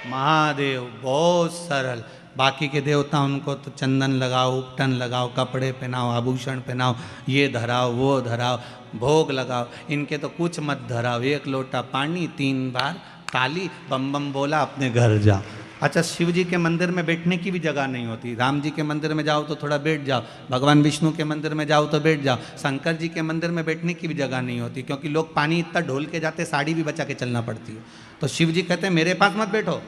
महादेव, बहुत सरल। बाकी के देवता उनको तो चंदन लगाओ, उपटन लगाओ, कपड़े पहनाओ, आभूषण पहनाओ, ये धराओ वो धराओ, भोग लगाओ। इनके तो कुछ मत धराओ, 1 लोटा पानी, 3 बार ताली, बम बम बोला, अपने घर जाओ। अच्छा, शिव जी के मंदिर में बैठने की भी जगह नहीं होती। राम जी के मंदिर में जाओ तो थोड़ा बैठ जाओ, भगवान विष्णु के मंदिर में जाओ तो बैठ जाओ, शंकर जी के मंदिर में बैठने की भी जगह नहीं होती, क्योंकि लोग पानी इतना ढोल के जाते, साड़ी भी बचा के चलना पड़ती है। तो शिव जी कहते हैं मेरे पास मत बैठो,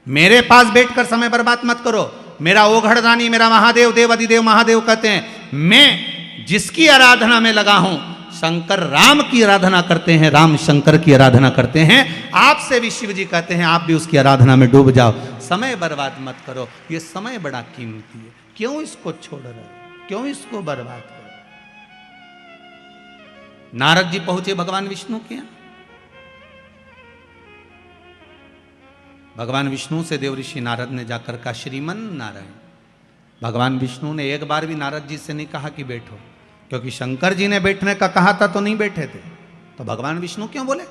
मेरे पास बैठकर समय बर्बाद मत करो। मेरा ओघड़ दानी, मेरा महादेव, देव अधिदेव महादेव कहते हैं, मैं जिसकी आराधना में लगा हूं, शंकर राम की आराधना करते हैं, राम शंकर की आराधना करते हैं। आपसे भी शिव जी कहते हैं आप भी उसकी आराधना में डूब जाओ, समय बर्बाद मत करो। ये समय बड़ा कीमती है, क्यों इसको छोड़ रहे हो, क्यों इसको बर्बाद करो? नारद जी पहुंचे भगवान विष्णु के यहां। भगवान विष्णु से देव ऋषि नारद ने जाकर कहा, श्रीमन नारायण। भगवान विष्णु ने एक बार भी नारद जी से नहीं कहा कि बैठो, क्योंकि शंकर जी ने बैठने का कहा था तो नहीं बैठे थे। तो भगवान विष्णु क्यों बोले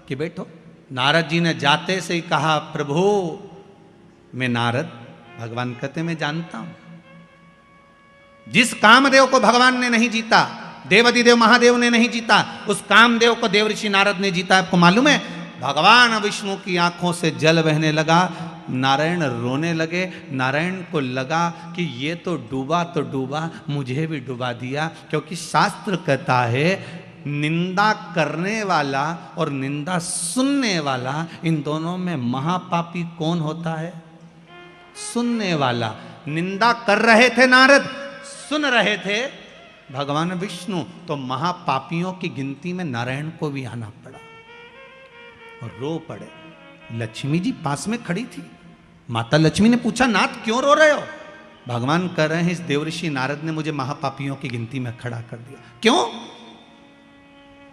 कि बैठो? नारद जी ने जाते से ही कहा, प्रभु मैं नारद। भगवान कहते मैं जानता हूं, जिस कामदेव को भगवान ने नहीं जीता, देवाधिदेव महादेव ने नहीं जीता, उस कामदेव को देव ऋषि नारद ने जीता। आपको मालूम है? भगवान विष्णु की आंखों से जल बहने लगा, नारायण रोने लगे। नारायण को लगा कि ये तो डूबा, मुझे भी डुबा दिया। क्योंकि शास्त्र कहता है निंदा करने वाला और निंदा सुनने वाला, इन दोनों में महापापी कौन होता है? सुनने वाला। निंदा कर रहे थे नारद, सुन रहे थे भगवान विष्णु, तो महापापियों की गिनती में नारायण को भी आना पड़ा और रो पड़े। लक्ष्मी जी पास में खड़ी थी। माता लक्ष्मी ने पूछा, नाथ क्यों रो रहे हो? भगवान कह रहे हैं, इस देवऋषि नारद ने मुझे महापापियों की गिनती में खड़ा कर दिया। क्यों?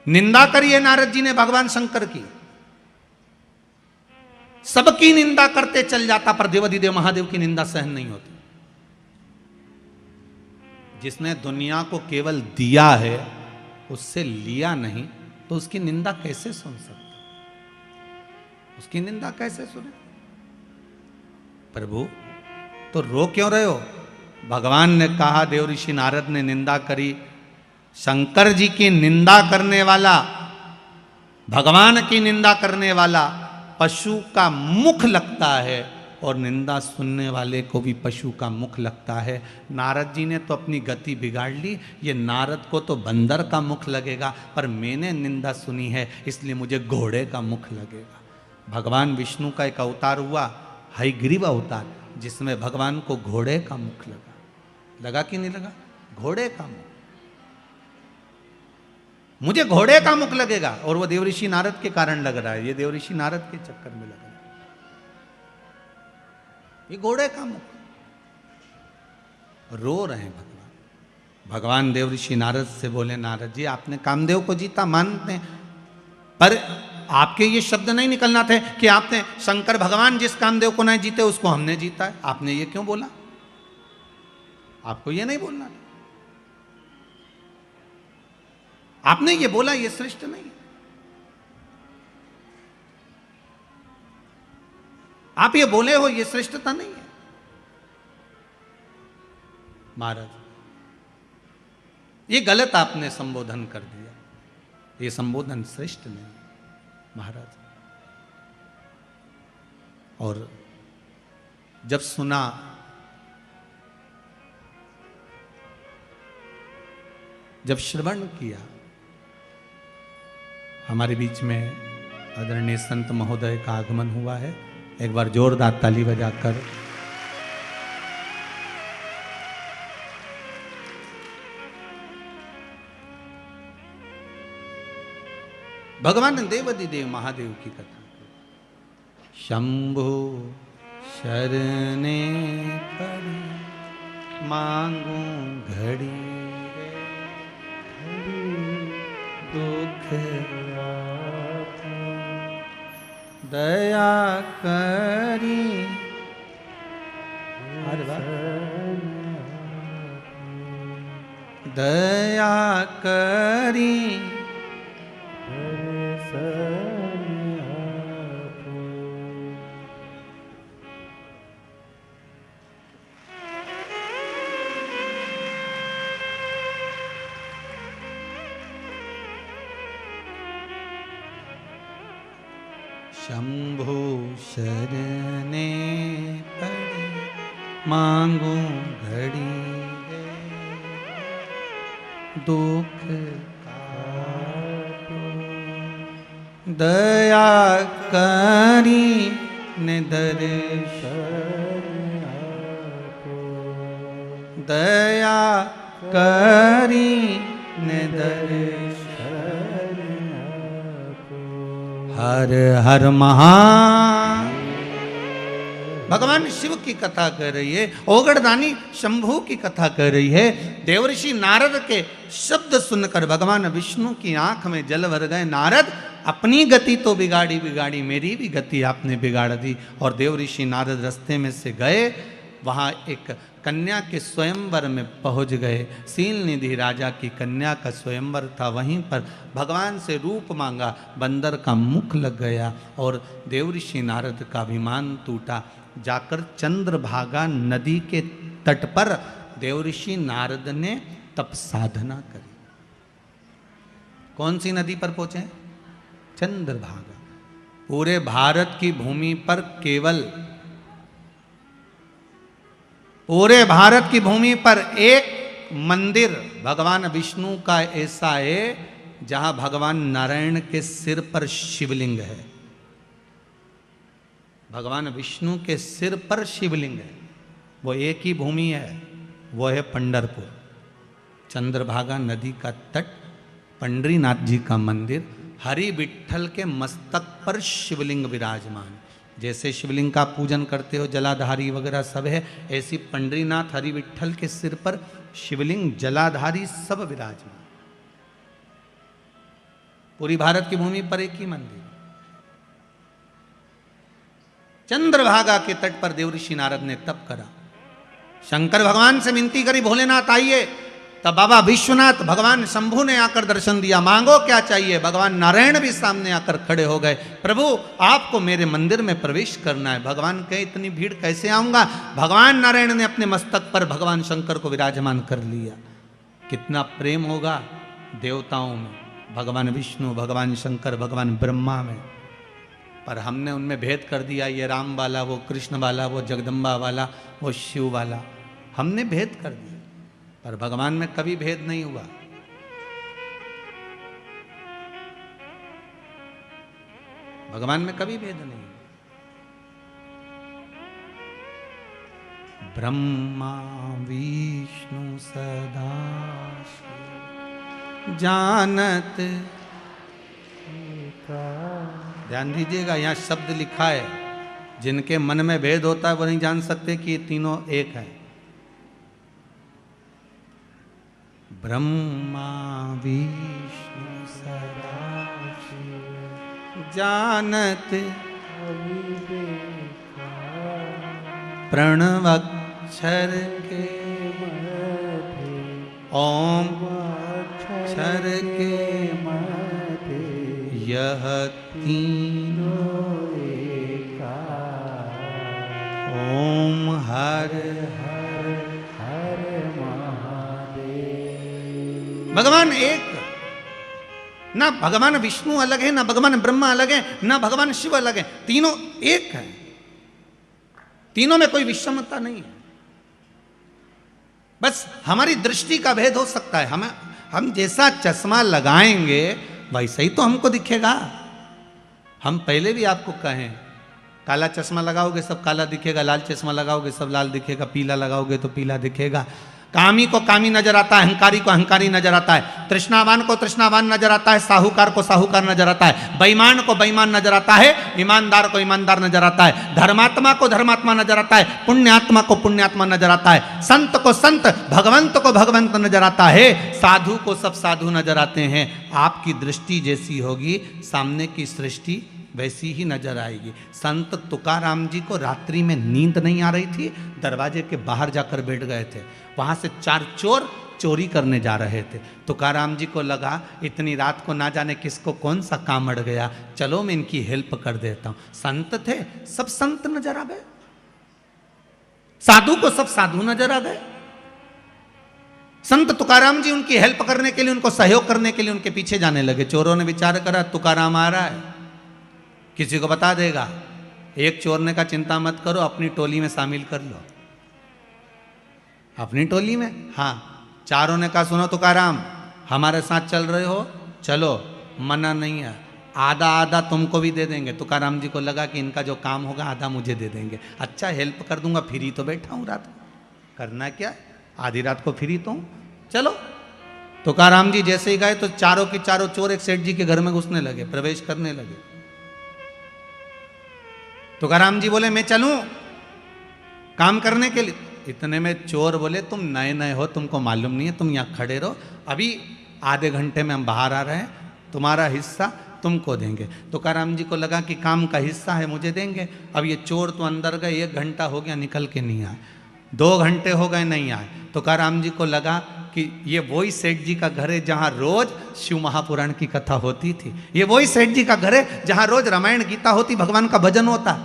निंदा करी है नारद जी ने भगवान शंकर की, सबकी निंदा करते चल जाता, पर देवाधिदेव महादेव की निंदा सहन नहीं होती। जिसने दुनिया को केवल दिया है, उससे लिया नहीं, तो उसकी निंदा कैसे सुन सकता? उसकी निंदा कैसे सुने? प्रभु तो रो क्यों रहे हो? भगवान ने कहा, देव ऋषि नारद ने निंदा करी। शंकर जी की निंदा करने वाला, भगवान की निंदा करने वाला पशु का मुख लगता है, और निंदा सुनने वाले को भी पशु का मुख लगता है। नारद जी ने तो अपनी गति बिगाड़ ली। ये नारद को तो बंदर का मुख लगेगा, पर मैंने निंदा सुनी है इसलिए मुझे घोड़े का मुख लगेगा। भगवान विष्णु का एक अवतार हुआ, हयग्रीव अवतार, जिसमें भगवान को घोड़े का मुख लगा कि नहीं लगा? घोड़े का मुख, मुझे घोड़े का मुख लगेगा, और वो देवऋषि नारद के कारण लग रहा है। ये देवऋषि नारद के चक्कर में लग रहा है, ये घोड़े का मुख। रो रहे हैं भगवान। भगवान देवऋषि नारद से बोले, नारद जी आपने कामदेव को जीता, मानते हैं, पर आपके ये शब्द नहीं निकलना थे कि आपने शंकर भगवान जिस कामदेव को नहीं जीते उसको हमने जीता है। आपने ये क्यों बोला? आपको ये नहीं बोलना था। आपने ये बोला, ये श्रेष्ठ नहीं। आप ये बोले हो, ये श्रेष्ठता नहीं है। महाराज ये गलत आपने संबोधन कर दिया, ये संबोधन श्रेष्ठ नहीं महाराज। और जब सुना, जब श्रवण किया, हमारे बीच में आदरणीय संत महोदय का आगमन हुआ है। एक बार जोरदार ताली बजाकर भगवान देवाधिदेव महादेव की कथा। शंभु शरणे पड़ी मांगू घड़ी रे, दया करी। अरे वाह। दया करी शंभु शरणे पड़े मांगू घड़ी है दुख काटो। दया करी ने दर्शन आपो। दया करी ने दर्शन हर हर महा। भगवान शिव की कथा कर रही है, ओगड़दानी शंभू की कथा कर रही है। देवर्षि नारद के शब्द सुनकर भगवान विष्णु की आंख में जल भर गए। नारद, अपनी गति तो बिगाड़ी बिगाड़ी, मेरी भी गति आपने बिगाड़ दी। और देवर्षि नारद रास्ते में से गए, वहाँ एक कन्या के स्वयंवर में पहुंच गए। सील निधि राजा की कन्या का स्वयंवर था। वहीं पर भगवान से रूप मांगा, बंदर का मुख लग गया और देवर्षि नारद का अभिमान टूटा। जाकर चंद्रभागा नदी के तट पर देवर्षि नारद ने तप साधना करी। कौन सी नदी पर पहुंचे? चंद्रभागा। पूरे भारत की भूमि पर केवल, पूरे भारत की भूमि पर एक मंदिर भगवान विष्णु का ऐसा है जहां भगवान नारायण के सिर पर शिवलिंग है। भगवान विष्णु के सिर पर शिवलिंग है, वो एक ही भूमि है, वो है पंढरपुर। चंद्रभागा नदी का तट, पंडरीनाथ जी का मंदिर, हरि विठ्ठल के मस्तक पर शिवलिंग विराजमान। जैसे शिवलिंग का पूजन करते हो, जलाधारी वगैरह सब है, ऐसी पंडरीनाथ हरि विठ्ठल के सिर पर शिवलिंग, जलाधारी सब विराजमान। पूरी भारत की भूमि पर एक ही मंदिर। चंद्रभागा के तट पर देवर्षि नारद ने तप करा। शंकर भगवान से विनती करी, भोलेनाथ आइए। तब बाबा विश्वनाथ, भगवान शंभु ने आकर दर्शन दिया। मांगो क्या चाहिए? भगवान नारायण भी सामने आकर खड़े हो गए। प्रभु, आपको मेरे मंदिर में प्रवेश करना है। भगवान कहे, इतनी भीड़ कैसे आऊंगा? भगवान नारायण ने अपने मस्तक पर भगवान शंकर को विराजमान कर लिया। कितना प्रेम होगा देवताओं में, भगवान विष्णु, भगवान शंकर, भगवान ब्रह्मा में। पर हमने उनमें भेद कर दिया, ये राम वाला, वो कृष्ण वाला, वो जगदम्बा वाला, वो शिव वाला, हमने भेद कर दिया। पर भगवान में कभी भेद नहीं हुआ। भगवान में कभी भेद नहीं। ब्रह्मा विष्णु सदा जानत। ध्यान दीजिएगा, यहाँ शब्द लिखा है। जिनके मन में भेद होता है वो नहीं जान सकते कि ये तीनों एक है। ब्रह्मा विष्णु सदा जानत प्रणवक्षर के ओम अक्षर के यह तीनों एका। ओम हर हर हर महादेव। भगवान एक, ना भगवान विष्णु अलग है, ना भगवान ब्रह्मा अलग है, ना भगवान शिव अलग है, तीनों एक है। तीनों में कोई विषमता नहीं है। बस हमारी दृष्टि का भेद हो सकता है। हम जैसा चश्मा लगाएंगे वैसा ही तो हमको दिखेगा। हम पहले भी आपको कहें, काला चश्मा लगाओगे सब काला दिखेगा, लाल चश्मा लगाओगे सब लाल दिखेगा, पीला लगाओगे तो पीला दिखेगा। कामी को कामी नजर आता है, अहंकारी को अहंकारी नजर आता है, तृष्णावान को तृष्णावान नजर आता है, साहूकार को साहूकार नजर आता है, बेईमान को बेईमान नजर आता है, ईमानदार को ईमानदार नजर आता है, धर्मात्मा को धर्मात्मा नजर आता है, पुण्यात्मा को पुण्यात्मा नजर आता है, संत को संत, भगवंत को भगवंत नजर आता है, साधु को सब साधु नजर आते हैं। आपकी दृष्टि जैसी होगी, सामने की सृष्टि वैसी ही नजर आएगी। संत तुकाराम जी को रात्रि में नींद नहीं आ रही थी, दरवाजे के बाहर जाकर बैठ गए थे। वहां से 4 चोर चोरी करने जा रहे थे। तुकाराम जी को लगा इतनी रात को ना जाने किसको कौन सा काम अड़ गया, चलो मैं इनकी हेल्प कर देता हूं। संत थे, सब संत नजर आ गए, साधु को सब साधु नजर आ गए। संत तुकाराम जी उनकी हेल्प करने के लिए, उनको सहयोग करने के लिए उनके पीछे जाने लगे। चोरों ने विचार करा तुकाराम आ रहा है, किसी को बता देगा। एक चोर ने कहा चिंता मत करो, अपनी टोली में शामिल कर लो। अपनी टोली में? हाँ। चारों ने कहा सुनो तुकाराम, हमारे साथ चल रहे हो, चलो, मना नहीं है, आधा आधा तुमको भी दे देंगे। तुकाराम जी को लगा कि इनका जो काम होगा आधा मुझे दे देंगे। अच्छा, हेल्प कर दूंगा, फ्री तो बैठा हूं रात को, करना क्या, आधी रात को फ्री तो हूं, चलो। तुकाराम जी जैसे ही गए तो चारों के चारों चोर एक सेठ जी के घर में घुसने लगे, प्रवेश करने लगे। तुकाराम जी बोले मैं चलूं काम करने के लिए। इतने में चोर बोले तुम नए नए हो, तुमको मालूम नहीं है, तुम यहाँ खड़े रहो, अभी आधे घंटे में हम बाहर आ रहे हैं, तुम्हारा हिस्सा तुमको देंगे। तुकाराम जी को लगा कि काम का हिस्सा है, मुझे देंगे। अब ये चोर तो अंदर गए, 1 घंटा हो गया निकल के नहीं आए, 2 घंटे हो गए नहीं आए। तुकाराम जी को लगा कि ये वही सेठ जी का घर है जहाँ रोज शिव महापुराण की कथा होती थी, ये वही सेठ जी का घर है जहाँ रोज रामायण गीता होती, भगवान का भजन होता।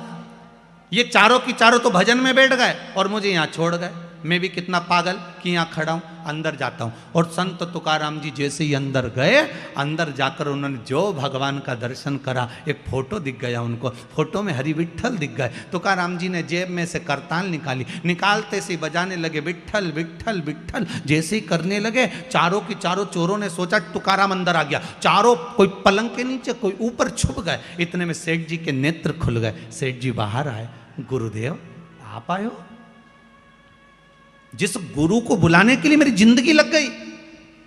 ये चारों की चारों तो भजन में बैठ गए और मुझे यहाँ छोड़ गए। मैं भी कितना पागल कि यहाँ खड़ा हूँ, अंदर जाता हूँ। और संत तुकाराम जी जैसे ही अंदर गए, अंदर जाकर उन्होंने जो भगवान का दर्शन करा, एक फोटो दिख गया उनको, फोटो में हरि विट्ठल दिख गए। तुकाराम जी ने जेब में से करताल निकाली, निकालते से बजाने लगे विट्ठल विट्ठल विट्ठल। जैसे ही करने लगे, चारों की चारों चोरों ने सोचा तुकाराम अंदर आ गया, चारों कोई पलंग के नीचे, कोई ऊपर छुप गए। इतने में सेठ जी के नेत्र खुल गए, सेठ जी बाहर आए, गुरुदेव आप आए हो? जिस गुरु को बुलाने के लिए मेरी जिंदगी लग गई,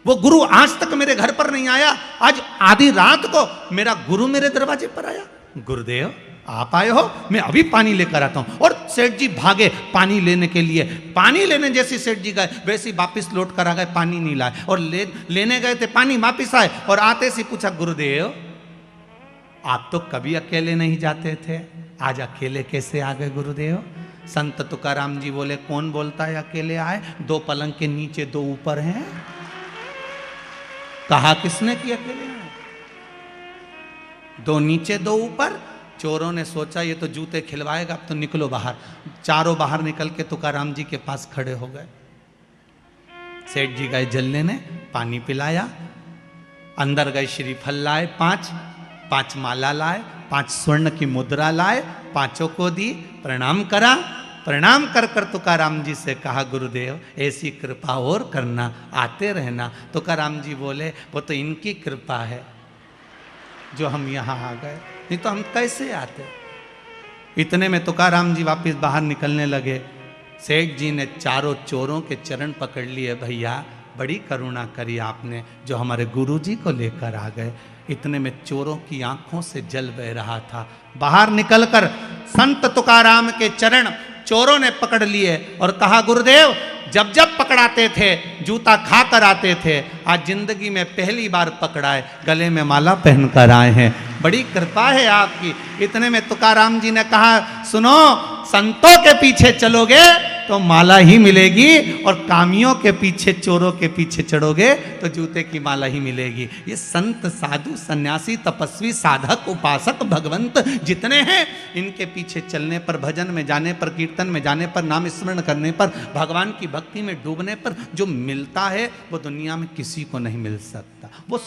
वो गुरु आज तक मेरे घर पर नहीं आया, आज आधी रात को मेरा गुरु मेरे दरवाजे पर आया। गुरुदेव आप आए हो, मैं अभी पानी लेकर आता हूं। और सेठ जी भागे पानी लेने के लिए। पानी लेने जैसे सेठ जी गए, वैसे ही वापिस लौट कर आ गए, पानी नहीं लाए। और लेने गए थे पानी, वापिस आए और आते से पूछा गुरुदेव आप तो कभी अकेले नहीं जाते थे, आज अकेले कैसे आ गए गुरुदेव? संत तुकाराम जी बोले कौन बोलता है अकेले आए, 2 पलंग के नीचे 2 ऊपर हैं, कहा किसने कि अकेले आए? 2 नीचे 2 ऊपर। चोरों ने सोचा ये तो जूते खिलवाएगा, अब तो निकलो बाहर। चारों बाहर निकल के तुकाराम जी के पास खड़े हो गए। सेठ जी गए जल लेने, पानी पिलाया, अंदर गए श्रीफल लाए 5 माला लाए, 5 स्वर्ण की मुद्रा लाए, 5 को दी, प्रणाम करा। प्रणाम कर कर तुकाराम जी से कहा गुरुदेव ऐसी कृपा और करना, आते रहना। तुकाराम जी बोले वो तो इनकी कृपा है जो हम यहाँ आ गए, नहीं तो हम कैसे आते। इतने में तुकाराम जी वापस बाहर निकलने लगे। सेठ जी ने चारों चोरों के चरण पकड़ लिए, भैया बड़ी करुणा करी आपने जो हमारे गुरुजी को लेकर आ गए। इतने में चोरों की आंखों से जल बह रहा था। बाहर निकलकर संत तुकाराम के चरण चोरों ने पकड़ लिए और कहा गुरुदेव जब जब पकड़ाते थे जूता खा कर आते थे, आज जिंदगी में पहली बार पकड़ाए, गले में माला पहनकर आए हैं, बड़ी कृपा है आपकी। इतने में तुकाराम जी ने कहा सुनो, संतों के पीछे चलोगे तो माला ही मिलेगी और कामियों के पीछे, चोरों के पीछे चढ़ोगे तो जूते की माला ही मिलेगी। ये संत साधु सन्यासी तपस्वी साधक उपासक भगवंत जितने हैं, इनके पीछे चलने पर, भजन में जाने पर, कीर्तन में जाने पर, नाम स्मरण करने पर, भगवान की भक्ति में डूबने पर जो मिलता है वो दुनिया में किसी को नहीं मिल सकता। वो